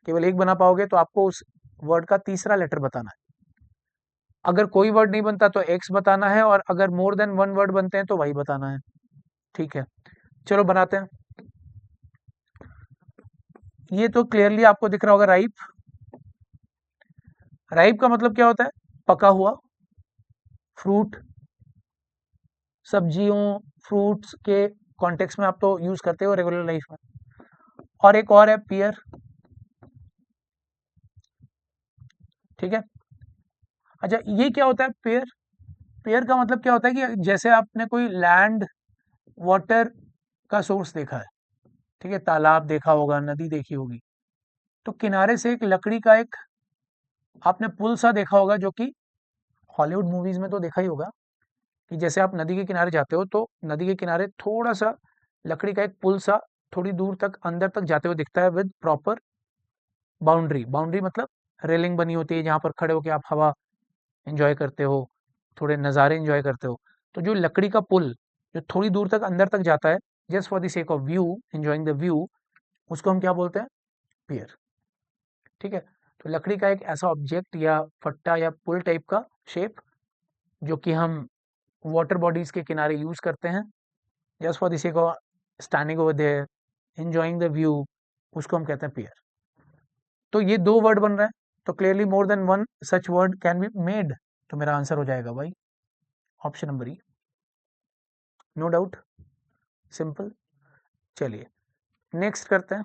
केवल एक बना पाओगे तो आपको उस वर्ड का तीसरा लेटर बताना है। अगर कोई वर्ड नहीं बनता तो एक्स बताना है, और अगर मोर देन वन वर्ड बनते हैं तो वाई बताना है। ठीक है, चलो बनाते हैं। ये तो क्लियरली आपको दिख रहा होगा, राइप। राइप का मतलब क्या होता है? पका हुआ। फ्रूट, सब्जियों, फ्रूट्स के कॉन्टेक्स्ट में आप तो यूज करते हो रेगुलर लाइफ में। और एक और है पियर। ठीक है, अच्छा ये क्या होता है पेयर? पेयर का मतलब क्या होता है कि जैसे आपने कोई लैंड वाटर का सोर्स देखा है, ठीक है, तालाब देखा होगा, नदी देखी होगी, तो किनारे से एक लकड़ी का एक आपने पुल सा देखा होगा, जो कि हॉलीवुड मूवीज में तो देखा ही होगा कि जैसे आप नदी के किनारे जाते हो तो नदी के किनारे थोड़ा सा लकड़ी का एक पुल सा थोड़ी दूर तक अंदर तक जाते हुए दिखता है विद प्रॉपर बाउंड्री। बाउंड्री मतलब रेलिंग बनी होती है जहां पर खड़े होकर आप हवा एंजॉय करते हो, थोड़े नज़ारे एंजॉय करते हो। तो जो लकड़ी का पुल जो थोड़ी दूर तक अंदर तक जाता है just for the sake of view, enjoying the view, उसको हम क्या बोलते हैं? पियर। ठीक है, तो लकड़ी का एक ऐसा ऑब्जेक्ट या फट्टा या पुल टाइप का शेप जो कि हम वाटर बॉडीज के किनारे यूज करते हैं just for the sake of standing over there, enjoying the view, उसको हम कहते हैं पियर। तो ये दो वर्ड बन रहे हैं, तो clearly more than one such word can be made, तो मेरा आंसर हो जाएगा भाई option number E. No doubt, simple. चलिए नेक्स्ट करते हैं।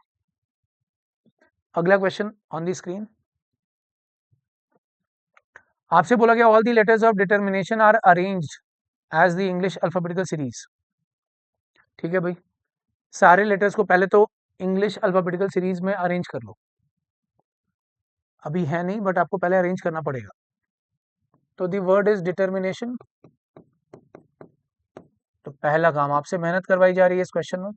अगला क्वेश्चन ऑन द स्क्रीन, आपसे बोला गया all the letters of determination are arranged as the English alphabetical series. ठीक है भाई, सारे लेटर्स को पहले तो इंग्लिश अल्फाबेटिकल सीरीज में अरेंज कर लो। अभी है नहीं बट आपको पहले अरेंज करना पड़ेगा। तो दी वर्ड इज डिटर्मिनेशन, तो पहला काम आपसे मेहनत करवाई जा रही है इस क्वेश्चन में।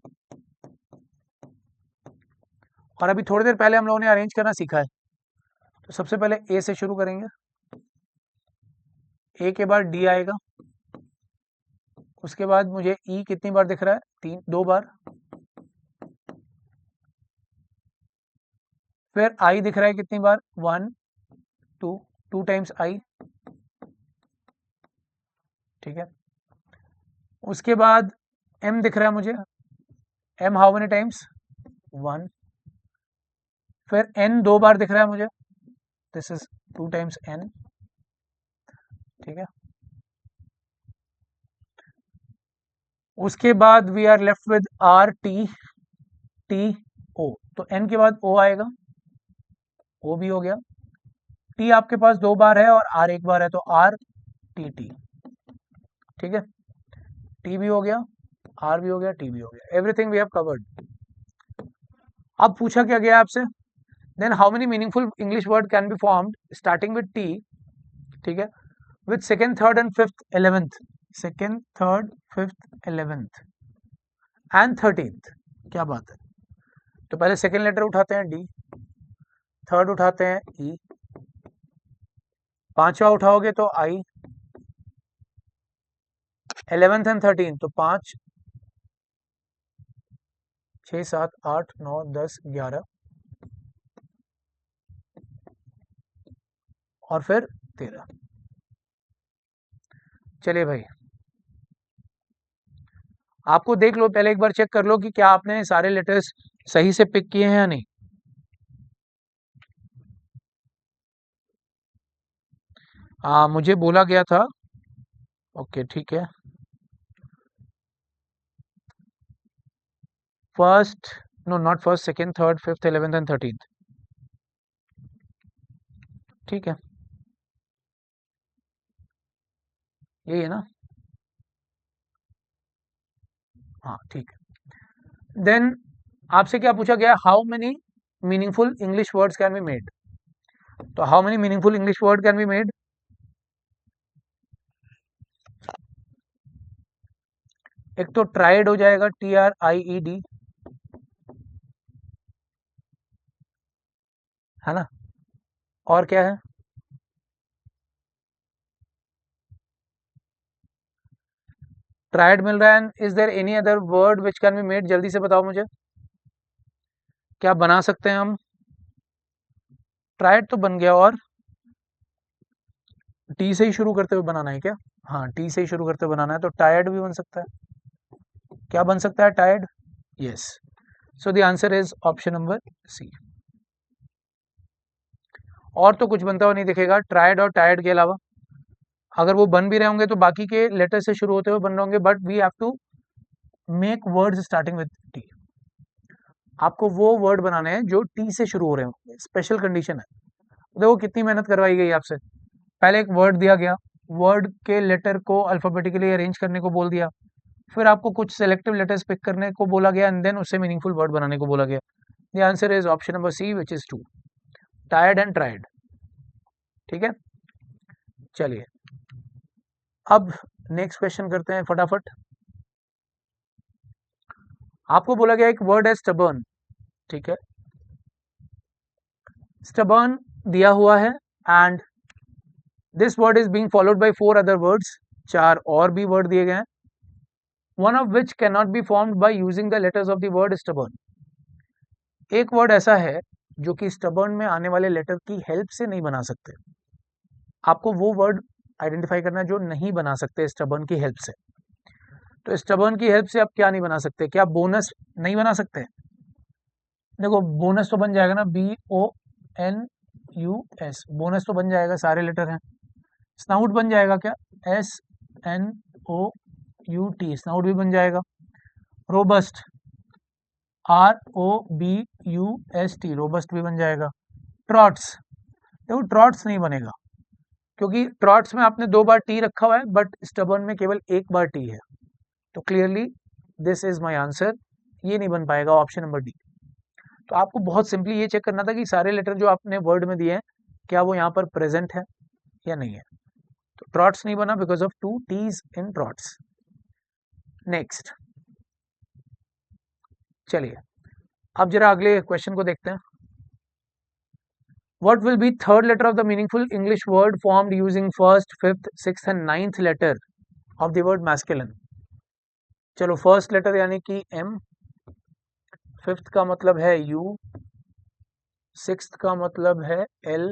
और अभी थोड़ी देर पहले हम लोगों ने अरेंज करना सीखा है। तो सबसे पहले ए से शुरू करेंगे। ए के बाद डी आएगा, उसके बाद मुझे ई कितनी बार दिख रहा है, 2 बार। फिर आई दिख रहा है कितनी बार, 1 2 2 टाइम्स आई, ठीक है। उसके बाद एम दिख रहा है मुझे, एम हाउ मेनी टाइम्स, 1। फिर एन 2 बार दिख रहा है मुझे, दिस इज 2 टाइम्स एन, ठीक है। उसके बाद we are left with R T T O, तो एन के बाद ओ आएगा, ओ भी हो गया। टी आपके पास 2 बार है और आर 1 बार है, तो आर टी टी, ठीक है। टी भी हो गया, आर भी हो गया, टी भी हो गया, एवरीथिंग वी हैव कवर्ड। अब पूछा क्या गया आपसे, then how many meaningful English word can be formed starting with T, ठीक है, with second third and fifth 11th, second third fifth 11th and 13th। क्या बात है। तो पहले सेकेंड लेटर उठाते हैं डी, थर्ड उठाते हैं ई, पांचवा उठाओगे तो आई, 11th एंड 13th, तो 5 6 7 8 9 10 11 और फिर 13। चलिए भाई, आपको देख लो, पहले एक बार चेक कर लो कि क्या आपने सारे लेटर्स सही से पिक किए हैं या नहीं। हाँ, मुझे बोला गया था। ओके, ठीक है। First, no not first, second third fifth 11th and 13th, ठीक है, यही है ना। हाँ, ठीक है। देन आपसे क्या पूछा गया, how many meaningful English words can be made. तो how many meaningful English word can be made, एक तो ट्राइड हो जाएगा, TRIED, है ना। और क्या है, ट्राइड मिल रहा है। Is there any other word which can be made, जल्दी से बताओ मुझे, क्या बना सकते हैं हम। ट्राइड तो बन गया, और टी से ही शुरू करते हुए बनाना है क्या। हाँ, टी से ही शुरू करते हुए बनाना है, तो टायर्ड भी बन सकता है। क्या बन सकता है, tired, yes. So the answer is option number C. और तो कुछ बनता हुआ नहीं दिखेगा ट्रायड और टायर्ड के अलावा। अगर वो बन भी रहे होंगे तो बाकी के लेटर से शुरू होते हुए बन रहे होंगे, but we have to make words starting with T. आपको वो वर्ड बनाने हैं जो टी से शुरू हो रहे होंगे, स्पेशल कंडीशन है। देखो कितनी मेहनत करवाई गई आपसे। पहले एक वर्ड दिया गया, वर्ड के लेटर को अल्फाबेटिकली अरेंज करने को बोल दिया, फिर आपको कुछ सेलेक्टिव लेटर्स पिक करने को बोला गया, एंड देन उससे मीनिंगफुल वर्ड बनाने को बोला गया। The answer is option number C, which is 2, tired and tried, ठीक है। चलिए, अब नेक्स्ट क्वेश्चन करते हैं फटाफट। आपको बोला गया एक वर्ड है स्टबर्न, ठीक है। स्टबर्न दिया हुआ है, and this word is being followed by 4 other words, 4 और भी वर्ड दिए गए हैं, one of which can not be formed by using the letters of the word stubborn. एक वर्ड ऐसा है जो कि स्टबर्न में आने वाले लेटर की हेल्प से नहीं बना सकते। आपको वो वर्ड आइडेंटिफाई करना है जो नहीं बना सकते स्टबर्न की हेल्प से। तो स्टबर्न की हेल्प से आप क्या नहीं बना सकते, क्या बोनस नहीं बना सकते। देखो बोनस तो बन जाएगा ना, BONUS, बोनस तो बन जाएगा, सारे लेटर हैं। स्नाउट बन जाएगा क्या, SNOUT, स्नाउट भी बन जाएगा। रोबस्ट, ROBUST, रोबस्ट भी बन जाएगा। ट्रॉट्स, देखो ट्रॉट्स नहीं बनेगा, क्योंकि ट्रॉट्स में आपने 2 बार टी रखा हुआ है, बट स्टबर्न में केवल 1 बार टी है। तो clearly this is my answer, ये नहीं बन पाएगा, ऑप्शन नंबर डी। तो आपको बहुत सिंपली ये चेक करना था कि सारे लेटर जो आपने वर्ड में दिए हैं क्या वो यहाँ पर प्रेजेंट है या नहीं है। तो ट्रॉट्स नहीं बना because of 2 T's in trots. Next, चलिए, अब जरा अगले क्वेश्चन को देखते हैं. What will be third letter of the meaningful English word formed using first, fifth, sixth and ninth letter of the word masculine? चलो फर्स्ट लेटर यानी कि M, फिफ्थ का मतलब है U, सिक्स्थ का मतलब है L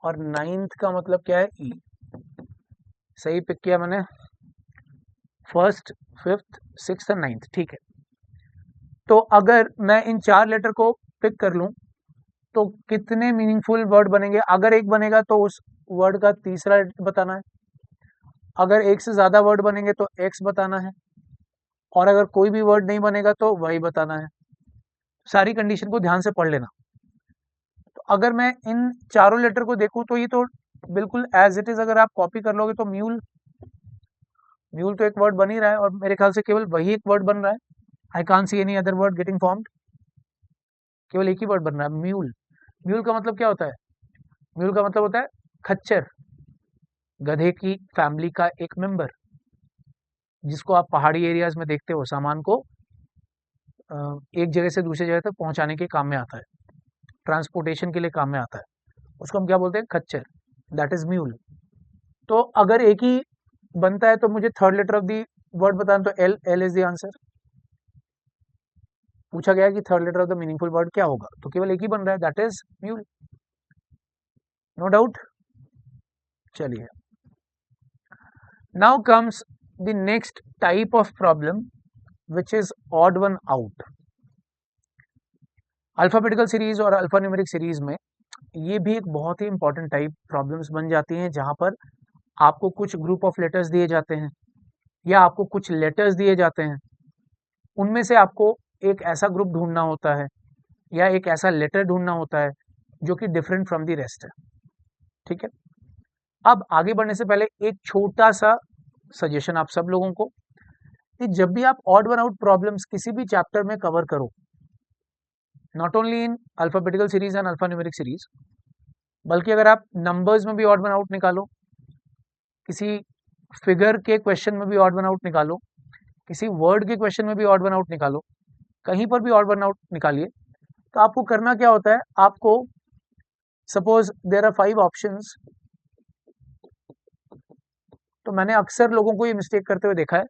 और नाइन्थ का मतलब क्या है E. सही पिक किया मैंने. फर्स्ट, फिफ्थ, सिक्स्थ और नाइन्थ. ठीक है. तो अगर मैं इन चार लेटर को पिक कर लूं तो कितने मीनिंगफुल वर्ड बनेंगे? अगर एक बनेगा तो उस वर्ड का तीसरा बताना है. अगर एक से ज्यादा वर्ड बनेंगे तो एक्स बताना है. और अगर कोई भी वर्ड नहीं बनेगा तो वाई बताना है. सारी कंडीशन को ध्यान से पढ़ लेना. तो अगर मैं इन चारों लेटर को देखूं तो ये तो बिल्कुल एज इट इज अगर आप कॉपी कर लोगे तो म्यूल, म्यूल तो एक वर्ड बन ही रहा है और मेरे ख्याल से केवल वही एक वर्ड बन रहा है. I can't see any other word getting formed. केवल एक ही वर्ड बन रहा है, म्यूल. म्यूल का मतलब क्या होता है? म्यूल का मतलब होता है खच्चर, गधे की फैमिली का एक मेंबर, जिसको आप पहाड़ी एरियाज में देखते हो, सामान को एक जगह से दूसरी जगह तक पहुंचाने के काम में आता है, ट्रांसपोर्टेशन के लिए काम में आता है. उसको हम क्या बोलते हैं? खच्चर. That is mule. तो अगर एक ही बनता है तो मुझे third letter of the word बताना. तो L, L is the answer. पूछा गया कि third letter of the meaningful word क्या होगा, तो केवल एक ही बन रहा है, that is mule. No doubt. चलिए, now comes the next type of problem which is odd one out. Alphabetical series और अल्फान्यूमेरिक सीरीज में ये भी एक बहुत ही इंपॉर्टेंट टाइप प्रॉब्लम्स बन जाती हैं, जहां पर आपको कुछ ग्रुप ऑफ लेटर्स दिए जाते हैं या आपको कुछ लेटर्स दिए जाते हैं. उनमें से आपको एक ऐसा ग्रुप ढूंढना होता है या एक ऐसा लेटर ढूंढना होता है जो कि डिफरेंट फ्रॉम द रेस्ट है. ठीक है. अब आगे बढ़ने से पहले एक छोटा सा सजेशन आप सब लोगों को, कि जब भी आप ऑड वन आउट प्रॉब्लम्स किसी भी चैप्टर में कवर करो, not only in alphabetical series and alphanumeric series, बल्कि अगर आप नंबर्स में भी ऑड वन आउट निकालो, किसी फिगर के क्वेश्चन में भी ऑड वन आउट निकालो, किसी वर्ड के क्वेश्चन में भी ऑड वन आउट निकालो, कहीं पर भी ऑड वन आउट निकालिए, तो आपको करना क्या होता है? आपको सपोज देयर आर 5 ऑप्शंस. तो मैंने अक्सर लोगों को ये मिस्टेक करते हुए देखा है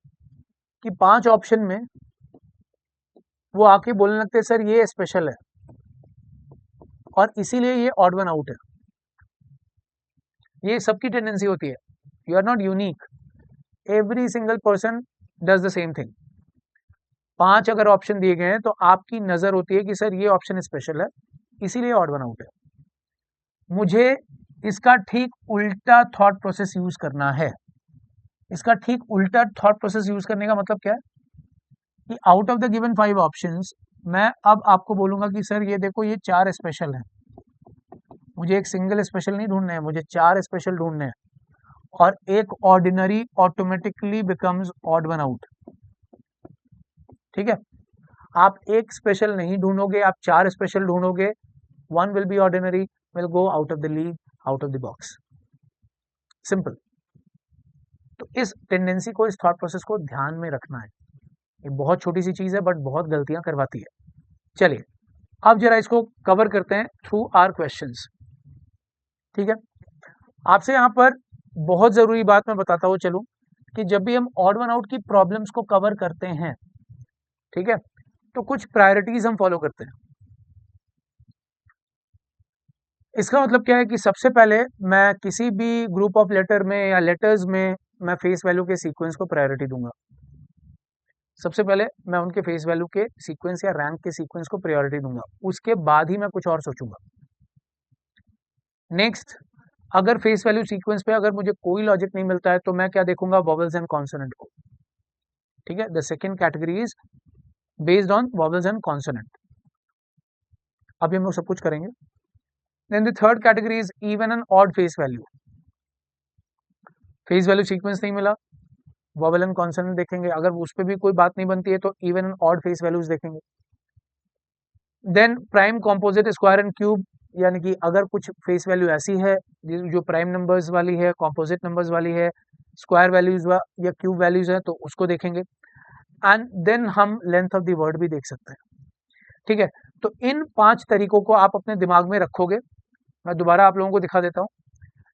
कि 5 ऑप्शन में वो आके बोलने लगते हैं सर ये स्पेशल है और इसीलिए ये ऑड वन आउट है. ये सबकी टेंडेंसी होती है. You are not unique. Every single person does the same thing. 5 अगर ऑप्शन दिए गए हैं तो आपकी नजर होती है कि सर ये ऑप्शन स्पेशल है, इसीलिए ऑड वन आउट है. मुझे इसका ठीक उल्टा थॉट प्रोसेस यूज करना है. इसका ठीक उल्टा थॉट प्रोसेस यूज करने का मतलब क्या है? कि out of the given 5 options मैं अब आपको बोलूंगा कि सर ये देखो ये 4 स्पेशल हैं. मुझे एक सिंगल स्पेशल नहीं ढूंढने हैं, मुझे 4 स्पेशल ढूंढने हैं. और एक ordinary automatically becomes odd one out. ठीक है. आप एक स्पेशल नहीं ढूंढोगे, आप 4 स्पेशल ढूंढोगे. One will be ordinary, will go out of the league, out of the box. Simple. तो इस टेंडेंसी को, इस थॉट प्रोसेस को ध्यान में रखना है. ये बहुत छोटी सी चीज है बट बहुत गलतियां करवाती है. चलिए अब जरा इसको कवर करते हैं थ्रू आर क्वेश्चंस. ठीक है. आपसे यहाँ पर बहुत जरूरी बात मैं बताता हूँ चलूं, कि जब भी हम ऑड वन आउट की प्रॉब्लम्स को कवर करते हैं, ठीक है, तो कुछ प्रायोरिटीज हम फॉलो करते हैं. इसका मतलब क्या है कि सबसे पहले मैं किसी भी ग्रुप ऑफ लेटर में या लेटर्स में मैं फेस वैल्यू के सीक्वेंस को प्रायोरिटी दूंगा. सबसे पहले मैं उनके फेस वैल्यू के सीक्वेंस या रैंक के सीक्वेंस को प्रायोरिटी दूंगा. उसके बाद ही मैं कुछ और सोचूंगा. नेक्स्ट, अगर फेस वैल्यू सीक्वेंस पे अगर मुझे कोई लॉजिक नहीं मिलता है तो मैं क्या देखूंगा? वॉवल्स एंड कॉन्सोनेंट को. ठीक है. The second category is based on vowels and consonant. अभी हम लोग सब कुछ करेंगे. Then the third category is even and odd face value. Face value sequence नहीं मिला, वॉवल एंड कॉन्सोनेंट देखेंगे. अगर उस पर भी कोई बात नहीं बनती है तो even and odd face values देखेंगे. Then prime, composite, square and cube, यानी कि अगर कुछ फेस वैल्यू ऐसी है जो प्राइम नंबर्स वाली है, कॉम्पोजिट नंबर्स वाली है, स्क्वायर वैल्यूज या क्यूब वैल्यूज है, तो उसको देखेंगे. एंड देन हम लेंथ ऑफ द वर्ड भी देख सकते हैं. ठीक है, तो इन 5 तरीकों को आप अपने दिमाग में रखोगे। मैं दोबारा आप लोगों को दिखा देता हूँ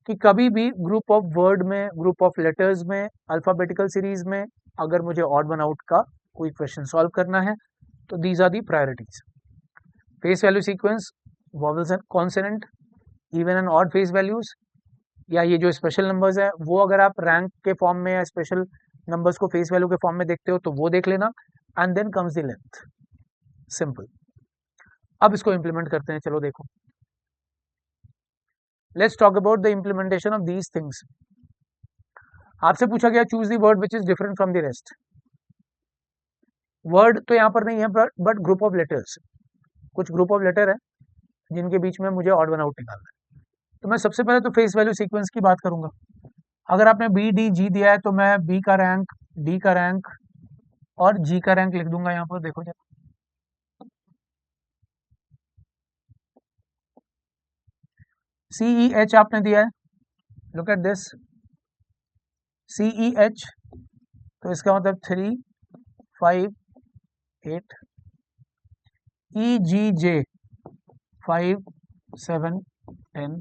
कि कभी भी ग्रुप ऑफ वर्ड में, ग्रुप ऑफ लेटर्स में, अल्फाबेटिकल सीरीज में अगर मुझे ऑड वन आउट का कोई क्वेश्चन सॉल्व करना है तो these are the priorities. Face value sequence, vowels and consonant, even and odd face values, या ये जो स्पेशल नंबर्स है वो अगर आप रैंक के फॉर्म में या स्पेशल नंबर्स को फेस वैल्यू के फॉर्म में देखते हो तो वो देख लेना। And then comes the length. Simple. अब इसको इंप्लीमेंट करते हैं, चलो देखो। Let's talk about the implementation of these things. आपसे पूछा गया choose the word which is different from the rest. Word तो यहाँ पर नहीं है बट ग्रुप ऑफ लेटर्स, कुछ ग्रुप ऑफ लेटर है जिनके बीच में मुझे ऑड वन आउट निकालना है। तो मैं सबसे पहले तो फेस वैल्यू सीक्वेंस की बात करूंगा। अगर आपने बी डी जी दिया है तो मैं बी का रैंक, डी का रैंक और जी का रैंक लिख दूंगा यहाँ पर। देखो जरा, सीई एच आपने दिया है, look at this, C E H, तो इसका मतलब 3, 5, 8, E G J 5, 7, 10,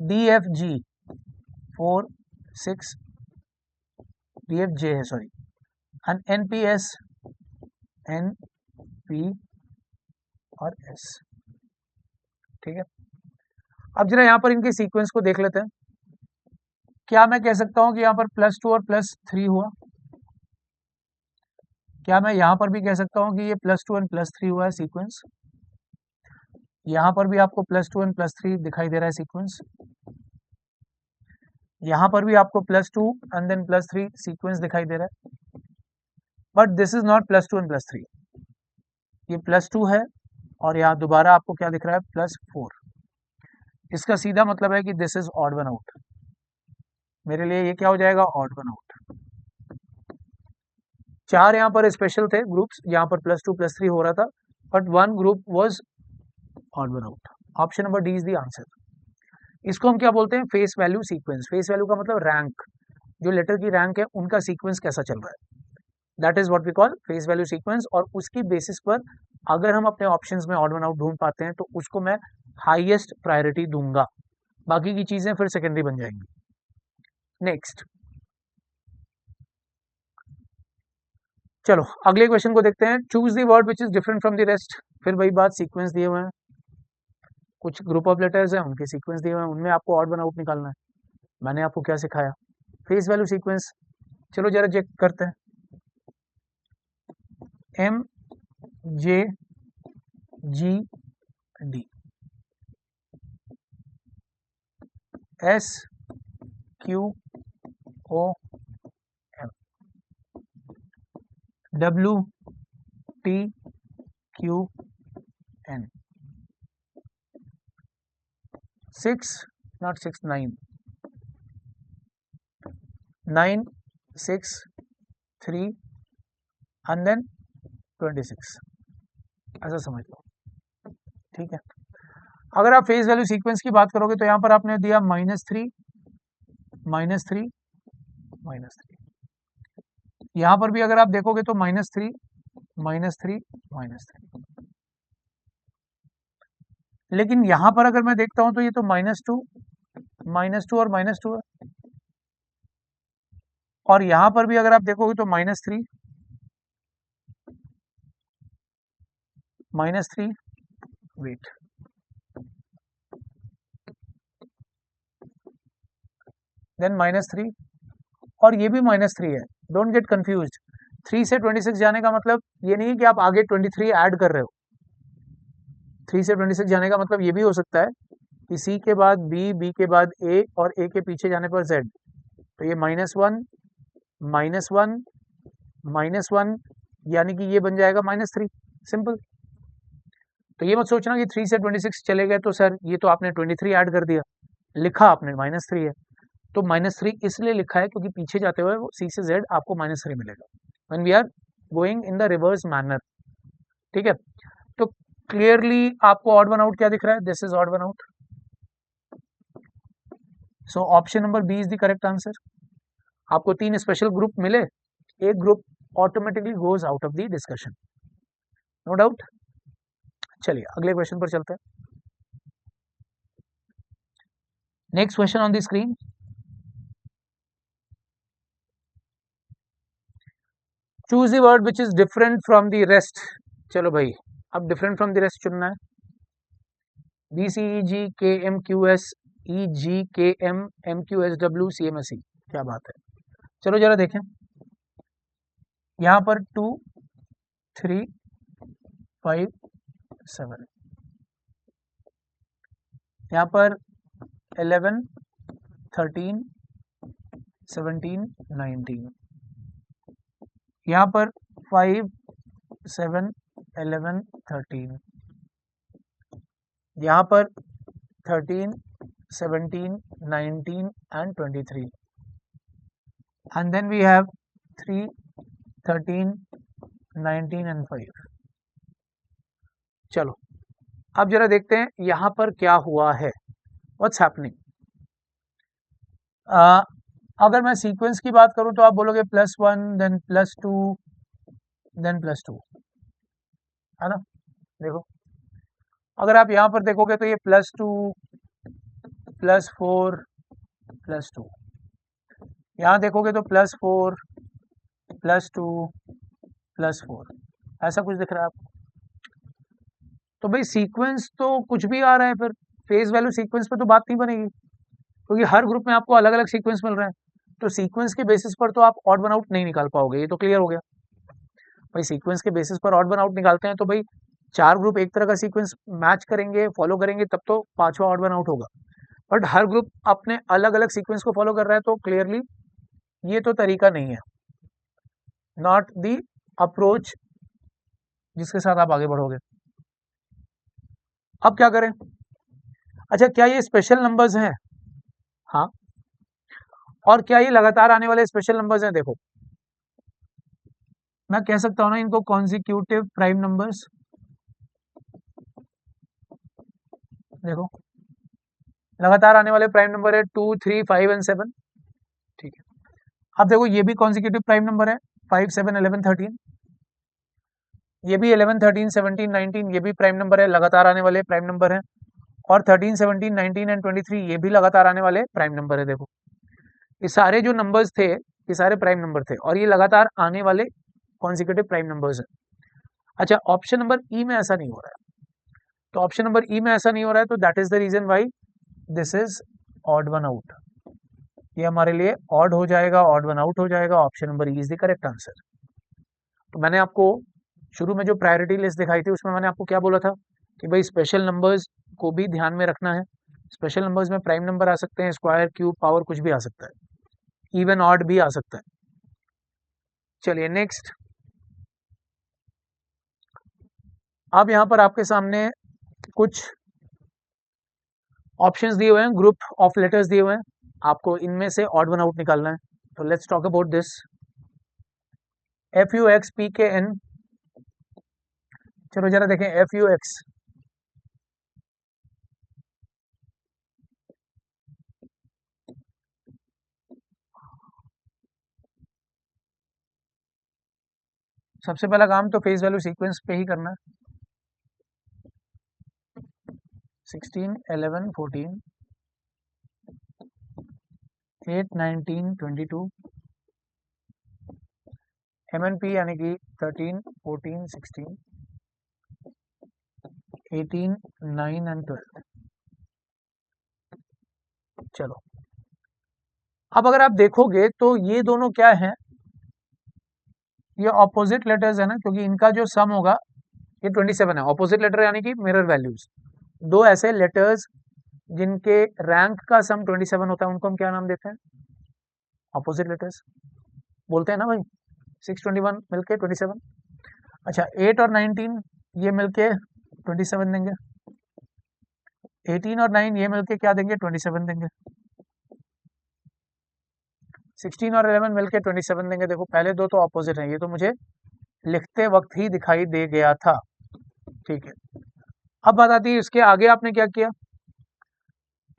D F G 4, 6, D F J है sorry, and N P S, N P और एस। ठीक है, अब जरा यहाँ पर इनके सीक्वेंस को देख लेते हैं। क्या मैं कह सकता हूँ कि यहाँ पर +2 और +3 हुआ? क्या मैं यहाँ पर भी कह सकता हूँ कि ये +2 एंड +3 हुआ है सीक्वेंस? यहाँ पर भी आपको +2 एंड +3 दिखाई दे रहा है सीक्वेंस। यहाँ पर भी आपको +2 एंड देन +3 सीक्वेंस दिखाई दे रहा है। But this is not +2 and +3, ये +2 है और यहाँ दोबारा आपको क्या दिख रहा है? +4। इसका सीधा मतलब है कि this is odd one out. मेरे लिए ये क्या हो जाएगा? Odd one out. 4 यहाँ पर स्पेशल थे ग्रुप्स जहाँ पर +2 +3 हो रहा था, but 1 group was odd one out. Option number D is the answer. इसको हम क्या बोलते हैं? Face value sequence. Face value का मतलब रैंक, जो लेटर की रैंक है उनका सीक्वेंस कैसा चल रहा है, that is what we call face value sequence. और उसकी बेसिस पर अगर हम अपने ऑप्शंस में ऑड वन आउट ढूंढ पाते हैं तो उसको मैं हाईएस्ट प्रायोरिटी दूंगा, बाकी की चीजें फिर सेकेंडरी बन जाएंगी। नेक्स्ट, चलो अगले क्वेश्चन को देखते हैं। Choose the word which is different from the rest. फिर वही बात, सीक्वेंस दिए हुए हैं, कुछ ग्रुप ऑफ लेटर्स हैं उनके सीक्वेंस दिए हुए हैं, उनमें आपको ऑड वन आउट निकालना है। मैंने आपको क्या सिखाया? Face value sequence. चलो जरा चेक करते हैं। M J G D, S Q O M, W T Q N. 6 not 6 9 9 6 3 and then 26, ऐसा समझ लो। ठीक है, अगर आप फेस वैल्यू सीक्वेंस की बात करोगे तो यहाँ पर आपने दिया -3 -3 -3। यहाँ पर भी अगर आप देखोगे तो -3 -3 -3। लेकिन यहाँ पर अगर मैं देखता हूं तो ये तो -2 -2 और -2 है। और यहाँ पर भी अगर आप देखोगे तो -3 -3, वेट, देन -3 और ये भी -3 है। Don't get confused. 3 से 26 जाने का मतलब ये नहीं कि आप आगे 23 ऐड कर रहे हो। 3 से 26 जाने का मतलब ये भी हो सकता है कि सी के बाद बी, बी के बाद ए और ए के पीछे जाने पर जेड। तो ये -1 -1 -1 यानी कि ये बन जाएगा -3। सिंपल। तो ये मत सोचना कि 3 से 26 चले गए तो सर ये तो आपने 23 ऐड कर दिया, लिखा आपने -3 है। तो -3 इसलिए लिखा है क्योंकि पीछे जाते हुए वो सी से जेड आपको -3 मिलेगा when we are going in the reverse manner. ठीक है, तो क्लियरली आपको ऑड वन आउट क्या दिख रहा है? This is odd one out. So option number B is the correct answer. आपको 3 स्पेशल ग्रुप मिले, एक group automatically goes out of the discussion, no doubt. चलिए अगले क्वेश्चन पर चलते हैं। Next question on the screen, choose the word which is different from the rest. चलो भाई, अब डिफरेंट फ्रॉम द रेस्ट चुनना है। B C E G K M Q S E G K M M Q S W C M S E, क्या बात है। चलो जरा देखें, यहाँ पर 2 3 5 7, यहाँ पर 11 13 17 19, यहाँ पर 5 7 11 13, यहाँ पर 13 17 19 and 23, and then we have 3 13 19 and 5। चलो अब जरा देखते हैं यहाँ पर क्या हुआ है, व्हाट्स हैपनिंग। अगर मैं सीक्वेंस की बात करूं तो आप बोलोगे +1 देन +2 देन +2, है ना। देखो अगर आप यहाँ पर देखोगे तो ये +2 +4 +2, यहाँ देखोगे तो +4 +2 +4, ऐसा कुछ दिख रहा है आपको। तो भाई सीक्वेंस तो कुछ भी आ रहा है, फिर फेज वैल्यू सीक्वेंस पे तो बात नहीं बनेगी, क्योंकि हर ग्रुप में आपको अलग अलग सीक्वेंस मिल रहे हैं। तो सीक्वेंस के बेसिस पर तो आप ऑड वन आउट नहीं निकाल पाओगे, ये तो क्लियर हो गया। भाई सीक्वेंस के बेसिस पर ऑड वन आउट निकालते हैं तो भाई 4 ग्रुप एक तरह का सीक्वेंस मैच करेंगे, फॉलो करेंगे, तब तो 5वां ऑड वन आउट होगा। बट हर ग्रुप अपने अलग अलग सीक्वेंस को फॉलो कर रहा है, तो क्लियरली ये तो तरीका नहीं है, नॉट दी अप्रोच जिसके साथ आप आगे बढ़ोगे। अब क्या करें, अच्छा क्या ये स्पेशल नंबर्स हैं? हाँ। और क्या ये लगातार आने वाले स्पेशल नंबर्स हैं? देखो मैं कह सकता हूं ना इनको कॉन्जिक्यूटिव प्राइम नंबर्स। देखो लगातार आने वाले प्राइम नंबर है 2 3 5 एंड 7, ठीक है। अब देखो ये भी कॉन्जिक्यूटिव प्राइम नंबर है 5 7 11 13, ये भी 11 13 17 19, ये भी प्राइम नंबर है, लगातार आने वाले प्राइम नंबर है। और 13 17 19 एंड 23 ये भी लगातार आने वाले प्राइम नंबर है। देखो ये सारे जो नंबर्स थे ये सारे प्राइम नंबर थे, और ये लगातार आने वाले कॉन्जिक्यूटिव प्राइम नंबर्स हैं। अच्छा ऑप्शन नंबर ई में ऐसा नहीं हो रहा है, तो ऑप्शन नंबर ई में ऐसा नहीं हो रहा है, तो that is the reason why this is odd one out. ये हमारे लिए ऑड हो जाएगा, ऑड वन आउट हो जाएगा। Option number E is the correct answer. तो मैंने आपको शुरू में जो प्रायोरिटी लिस्ट दिखाई थी उसमें मैंने आपको क्या बोला था कि भाई स्पेशल नंबर्स को भी ध्यान में रखना है। स्पेशल नंबर्स में प्राइम नंबर आ सकते हैं, स्क्वायर क्यूब पावर कुछ भी आ सकता है, इवन ऑड भी आ सकता है। चलिए नेक्स्ट, अब यहाँ पर आपके सामने कुछ ऑप्शंस दिए हुए हैं, ग्रुप ऑफ लेटर्स दिए हुए हैं, आपको इनमें से ऑड वन आउट निकालना है। तो let's talk about this. FUX PKN, चलो जरा देखें FUX, सबसे पहला काम तो फेस वैल्यू सीक्वेंस पे ही करना है। 16 11 14 8 19 22, MNP यानी कि 13 14 16 18 9 एंड 12। चलो अब अगर आप देखोगे तो ये दोनों क्या हैं, ये ऑपोजिट लेटर्स है ना, क्योंकि इनका जो सम होगा ये 27 है। ऑपोजिट लेटर यानी कि मिरर वैल्यूज, दो ऐसे लेटर्स जिनके रैंक का सम 27 होता है उनको हम क्या नाम देते हैं? ऑपोजिट लेटर्स बोलते हैं ना भाई। 621 मिलके 27। अच्छा 8 और 19 ये मिलके 27 देंगे, 18 और 9 ये मिलके क्या देंगे? 27 देंगे, 16 और 11 मिलके 27 देंगे। देखो पहले दो तो ऑपोजिट हैं, ये तो मुझे लिखते वक्त ही दिखाई दे गया था, ठीक है। अब बात आती है इसके आगे आपने क्या किया,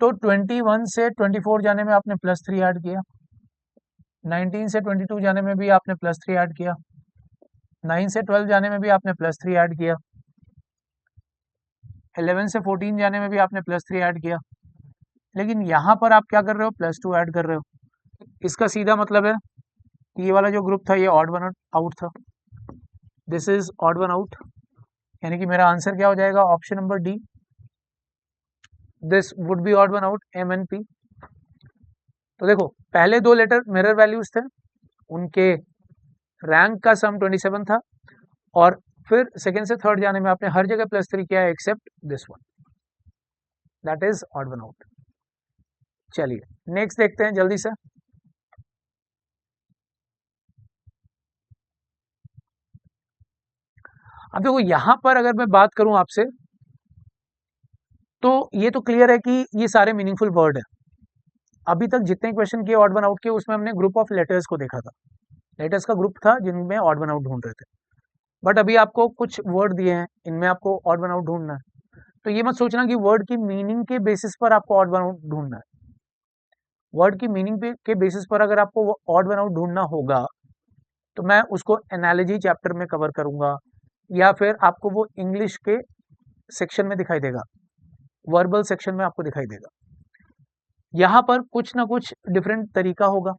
तो 21 से 24 जाने में आपने +3 ऐड किया, 19 से 22 जाने में भी आपने +3 ऐड किया, 9 से 12 जाने में भी आपने +3 ऐड किया, 11 से 14 जाने में भी आपने +3 ऐड किया, लेकिन यहाँ पर आप क्या कर रहे हो, +2 ऐड कर रहे हो। इसका सीधा मतलब है कि ये वाला जो ग्रुप था ये ऑड वन आउट था, this is odd one out, यानी कि मेरा आंसर क्या हो जाएगा, option number D, this would be odd one out, MNP। तो देखो पहले दो लेटर मिरर वैल्यूज थे, उनके रैंक का सम 27 था, और फिर सेकेंड से थर्ड जाने में आपने हर जगह +3 किया है except this one, that is odd one out. चलिए नेक्स्ट देखते हैं जल्दी से। अब देखो यहां पर अगर मैं बात करूं आपसे, तो ये तो क्लियर है कि ये सारे मीनिंगफुल वर्ड है। अभी तक जितने क्वेश्चन किए ऑड वन आउट के, उसमें हमने ग्रुप ऑफ लेटर्स को देखा था, लेटर्स का ग्रुप था जिनमें ऑड वन आउट ढूंढ रहे थे। बट अभी आपको कुछ वर्ड दिए हैं, इनमें आपको ऑड वन आउट ढूंढना है। तो ये मत सोचना कि वर्ड की मीनिंग के बेसिस पर आपको ऑड वन आउट ढूंढना है। वर्ड की मीनिंग के बेसिस पर अगर आपको ऑड वन आउट ढूंढना होगा, तो मैं उसको एनालॉजी चैप्टर में कवर करूंगा, या फिर आपको वो इंग्लिश के सेक्शन में दिखाई देगा, वर्बल सेक्शन में आपको दिखाई देगा। यहाँ पर कुछ ना कुछ डिफरेंट तरीका होगा।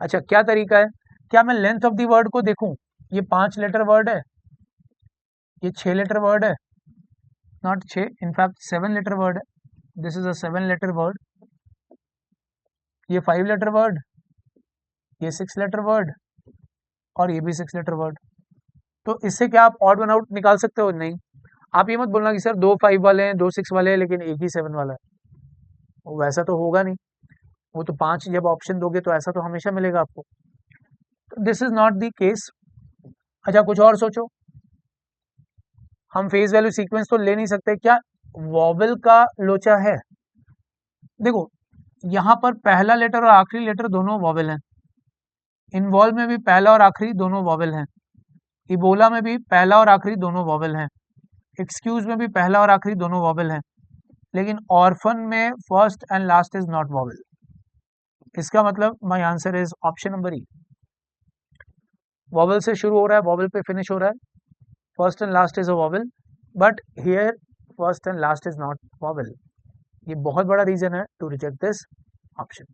अच्छा क्या तरीका है, क्या मैं लेंथ ऑफ द वर्ड को देखूं, ये 5 लेटर वर्ड है, ये 6 लेटर वर्ड है, नॉट 6, इनफैक्ट 7 लेटर वर्ड है, this is a 7 letter word, ये 5 लेटर वर्ड, ये 6 लेटर वर्ड, और ये भी 6 लेटर वर्ड। तो इससे क्या आप ऑड वन आउट निकाल सकते हो? नहीं। आप ये मत बोलना कि सर 2 5 वाले हैं, 2 6 वाले हैं, लेकिन एक ही 7 वाला है, वैसा तो होगा नहीं। वो तो 5 जब ऑप्शन दोगे तो ऐसा तो हमेशा मिलेगा आपको। तो this is not the case. अच्छा कुछ और सोचो, हम फेस वैल्यू सीक्वेंस तो ले नहीं सकते, क्या वॉवल का लोचा है? देखो यहाँ पर पहला लेटर और आखिरी लेटर दोनों वॉवल हैं, इन्वॉल्व में भी पहला और आखिरी दोनों वॉवल हैं, इबोला में भी पहला और आखिरी दोनों वॉवल हैं, एक्सक्यूज में भी पहला और आखिरी दोनों वॉवल हैं, लेकिन ऑर्फन में first and last is not vowel. इसका मतलब my answer is option number E, vowel से शुरू हो रहा है, वॉवल पे फिनिश हो रहा है, first and last is a vowel, but here first and last is not vowel. ये बहुत बड़ा रीजन है to reject this option.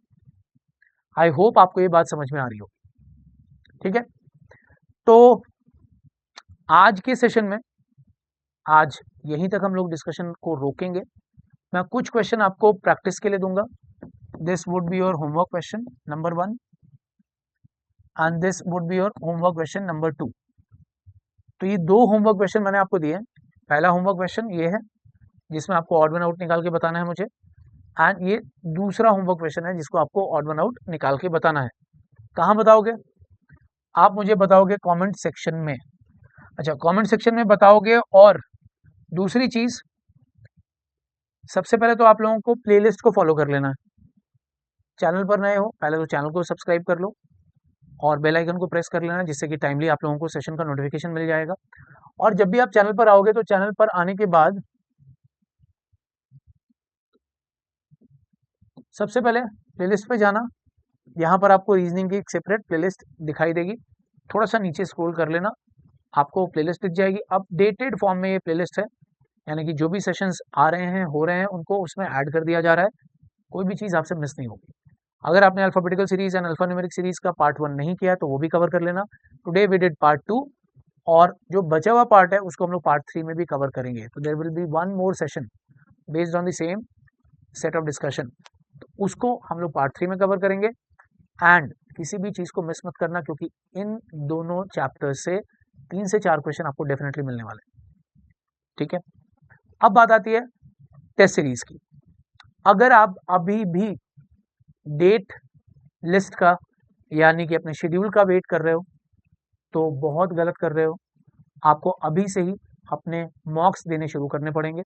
I hope आपको ये बात समझ में आ रही हो, ठीक है। तो आज के सेशन में, आज यहीं तक हम लोग डिस्कशन को रोकेंगे। मैं कुछ क्वेश्चन आपको प्रैक्टिस के लिए दूंगा, this would be your homework question number 1 and this would be your homework question number 2। तो ये 2 होमवर्क क्वेश्चन मैंने आपको दिए हैं। पहला होमवर्क क्वेश्चन ये है जिसमें आपको ऑड वन आउट निकाल के बताना है मुझे, एंड ये दूसरा होमवर्क क्वेश्चन है जिसको आपको ऑड वन आउट निकाल के बताना है। कहाँ बताओगे? आप मुझे बताओगे कमेंट सेक्शन में। अच्छा कमेंट सेक्शन में बताओगे, और दूसरी चीज, सबसे पहले तो आप लोगों को प्लेलिस्ट को फॉलो कर लेना है। चैनल पर नए हो पहले तो चैनल को सब्सक्राइब कर लो, और बेल आइकन को प्रेस कर लेना, जिससे कि टाइमली आप लोगों को सेशन का नोटिफिकेशन मिल जाएगा। और जब भी आप चैनल पर आओगे तो चैनल पर आने के बाद सबसे पहले प्लेलिस्ट पे जाना, यहाँ पर आपको रीजनिंग की एक सेपरेट प्लेलिस्ट दिखाई देगी, थोड़ा सा नीचे स्क्रॉल कर लेना, आपको प्लेलिस्ट दिख जाएगी। अपडेटेड फॉर्म में ये प्लेलिस्ट है, यानी कि जो भी सेशंस आ रहे हैं हो रहे हैं उनको उसमें ऐड कर दिया जा रहा है, कोई भी चीज़ आपसे मिस नहीं होगी। अगर आपने alphabetical series and alphanumeric series का पार्ट 1 नहीं किया तो वो भी कवर कर लेना। टुडे वी डिड पार्ट 2, और जो बचा हुआ पार्ट है उसको हम लोग पार्ट 3 में भी कवर करेंगे। तो there will be one more session based on the same set of discussion, तो उसको हम लोग पार्ट 3 में कवर करेंगे। एंड किसी भी चीज़ को मिस मत करना, क्योंकि इन दोनों चैप्टर से 3 से 4 क्वेश्चन आपको डेफिनेटली मिलने वाले हैं, ठीक है। अब बात आती है टेस्ट सीरीज की। अगर आप अभी भी डेट लिस्ट का, यानी कि अपने शेड्यूल का वेट कर रहे हो, तो बहुत गलत कर रहे हो। आपको अभी से ही अपने मॉक्स देने शुरू करने पड़ेंगे,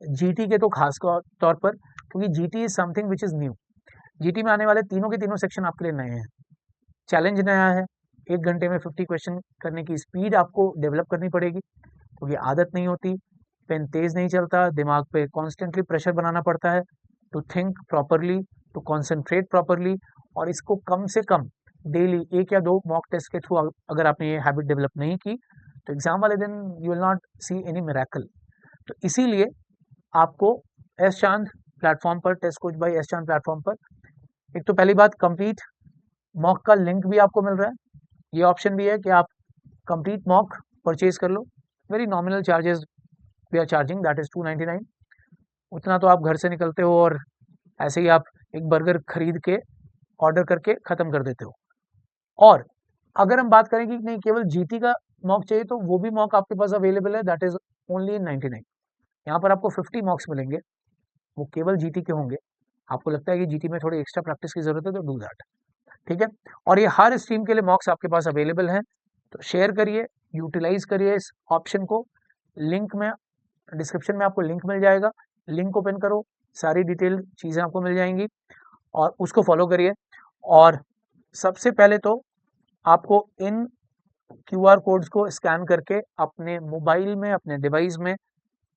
जीटी के तो खास तौर पर, क्योंकि GT is something which is new. GT में आने वाले तीनों के तीनों सेक्शन आपके लिए नए हैं, चैलेंज नया है। 1 घंटे में 50 क्वेश्चन करने की स्पीड आपको डेवलप करनी पड़ेगी, क्योंकि आदत नहीं होती, पेन तेज नहीं चलता, दिमाग पे कॉन्स्टेंटली प्रेशर बनाना पड़ता है to think properly, to concentrate properly. और इसको कम से कम डेली 1 या 2 मॉक टेस्ट के थ्रू अगर आपने ये हैबिट डेवलप नहीं की, तो एग्जाम वाले दिन you will not see any miracle. तो इसीलिए आपको एस चांद प्लेटफॉर्म पर, test coach by S Chand platform पर, एक तो पहली बात कंप्लीट मॉक का लिंक भी आपको मिल रहा है, ये ऑप्शन भी है कि आप कंप्लीट मॉक परचेज कर लो, very nominal charges we are charging, that is 299। उतना तो आप घर से निकलते हो और ऐसे ही आप एक बर्गर खरीद के ऑर्डर करके ख़त्म कर देते हो। और अगर हम बात करें कि नहीं केवल जीटी का मॉक चाहिए, तो वो भी मॉक आपके पास अवेलेबल है, दैट इज ओनली इन 99। यहाँ पर आपको 50 मॉक्स मिलेंगे, वो केवल जीटी के होंगे। आपको लगता है कि जीटी में थोड़ी एक्स्ट्रा प्रैक्टिस की जरूरत है तो डू दैट, ठीक है। और ये हर स्ट्रीम के लिए मॉक्स आपके पास अवेलेबल हैं, तो शेयर करिए, यूटिलाइज करिए इस ऑप्शन को। लिंक में, डिस्क्रिप्शन में आपको लिंक मिल जाएगा, लिंक ओपन करो, सारी डिटेल चीज़ें आपको मिल जाएंगी और उसको फॉलो करिए। और सबसे पहले तो आपको इन क्यूआर कोड्स को स्कैन करके अपने मोबाइल में, अपने डिवाइस में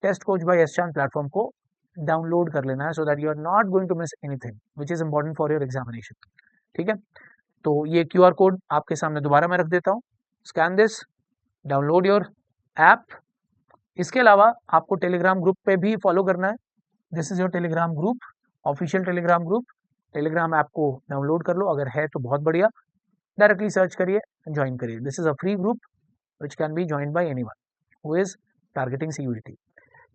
test coach by S Chand platform को डाउनलोड कर लेना है, so that you are not going to miss anything which is important for your examination, ठीक है। तो ये क्यूआर कोड आपके सामने दोबारा मैं रख देता हूँ, scan this, download your app. इसके अलावा आपको टेलीग्राम ग्रुप पे भी फॉलो करना है, this is your Telegram group, official Telegram group. Telegram app को डाउनलोड कर लो, अगर है तो बहुत बढ़िया, डायरेक्टली सर्च करिए, ज्वाइन करिए। This is a free group which can B join by anyone who is targeting CUET.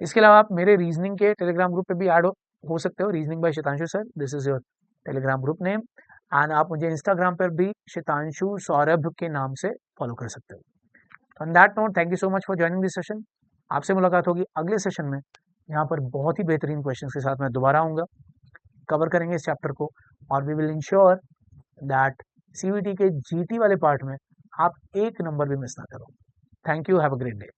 इसके अलावा आप मेरे रीजनिंग के टेलीग्राम ग्रुप पे भी ऐड हो सकते हो, reasoning by Shitanshu sir, this is your Telegram group name. And आप मुझे इंस्टाग्राम पर भी शतांशु सौरभ के नाम से फॉलो कर सकते हो। On that note, thank you so much for joining this session. आपसे मुलाकात होगी अगले सेशन में, यहाँ पर बहुत ही बेहतरीन क्वेश्चंस के साथ मैं दोबारा आऊँगा, कवर करेंगे इस चैप्टर को, और we will ensure that CUET के जीटी वाले पार्ट में आप एक नंबर भी मिस ना करो। Thank you, have a great day.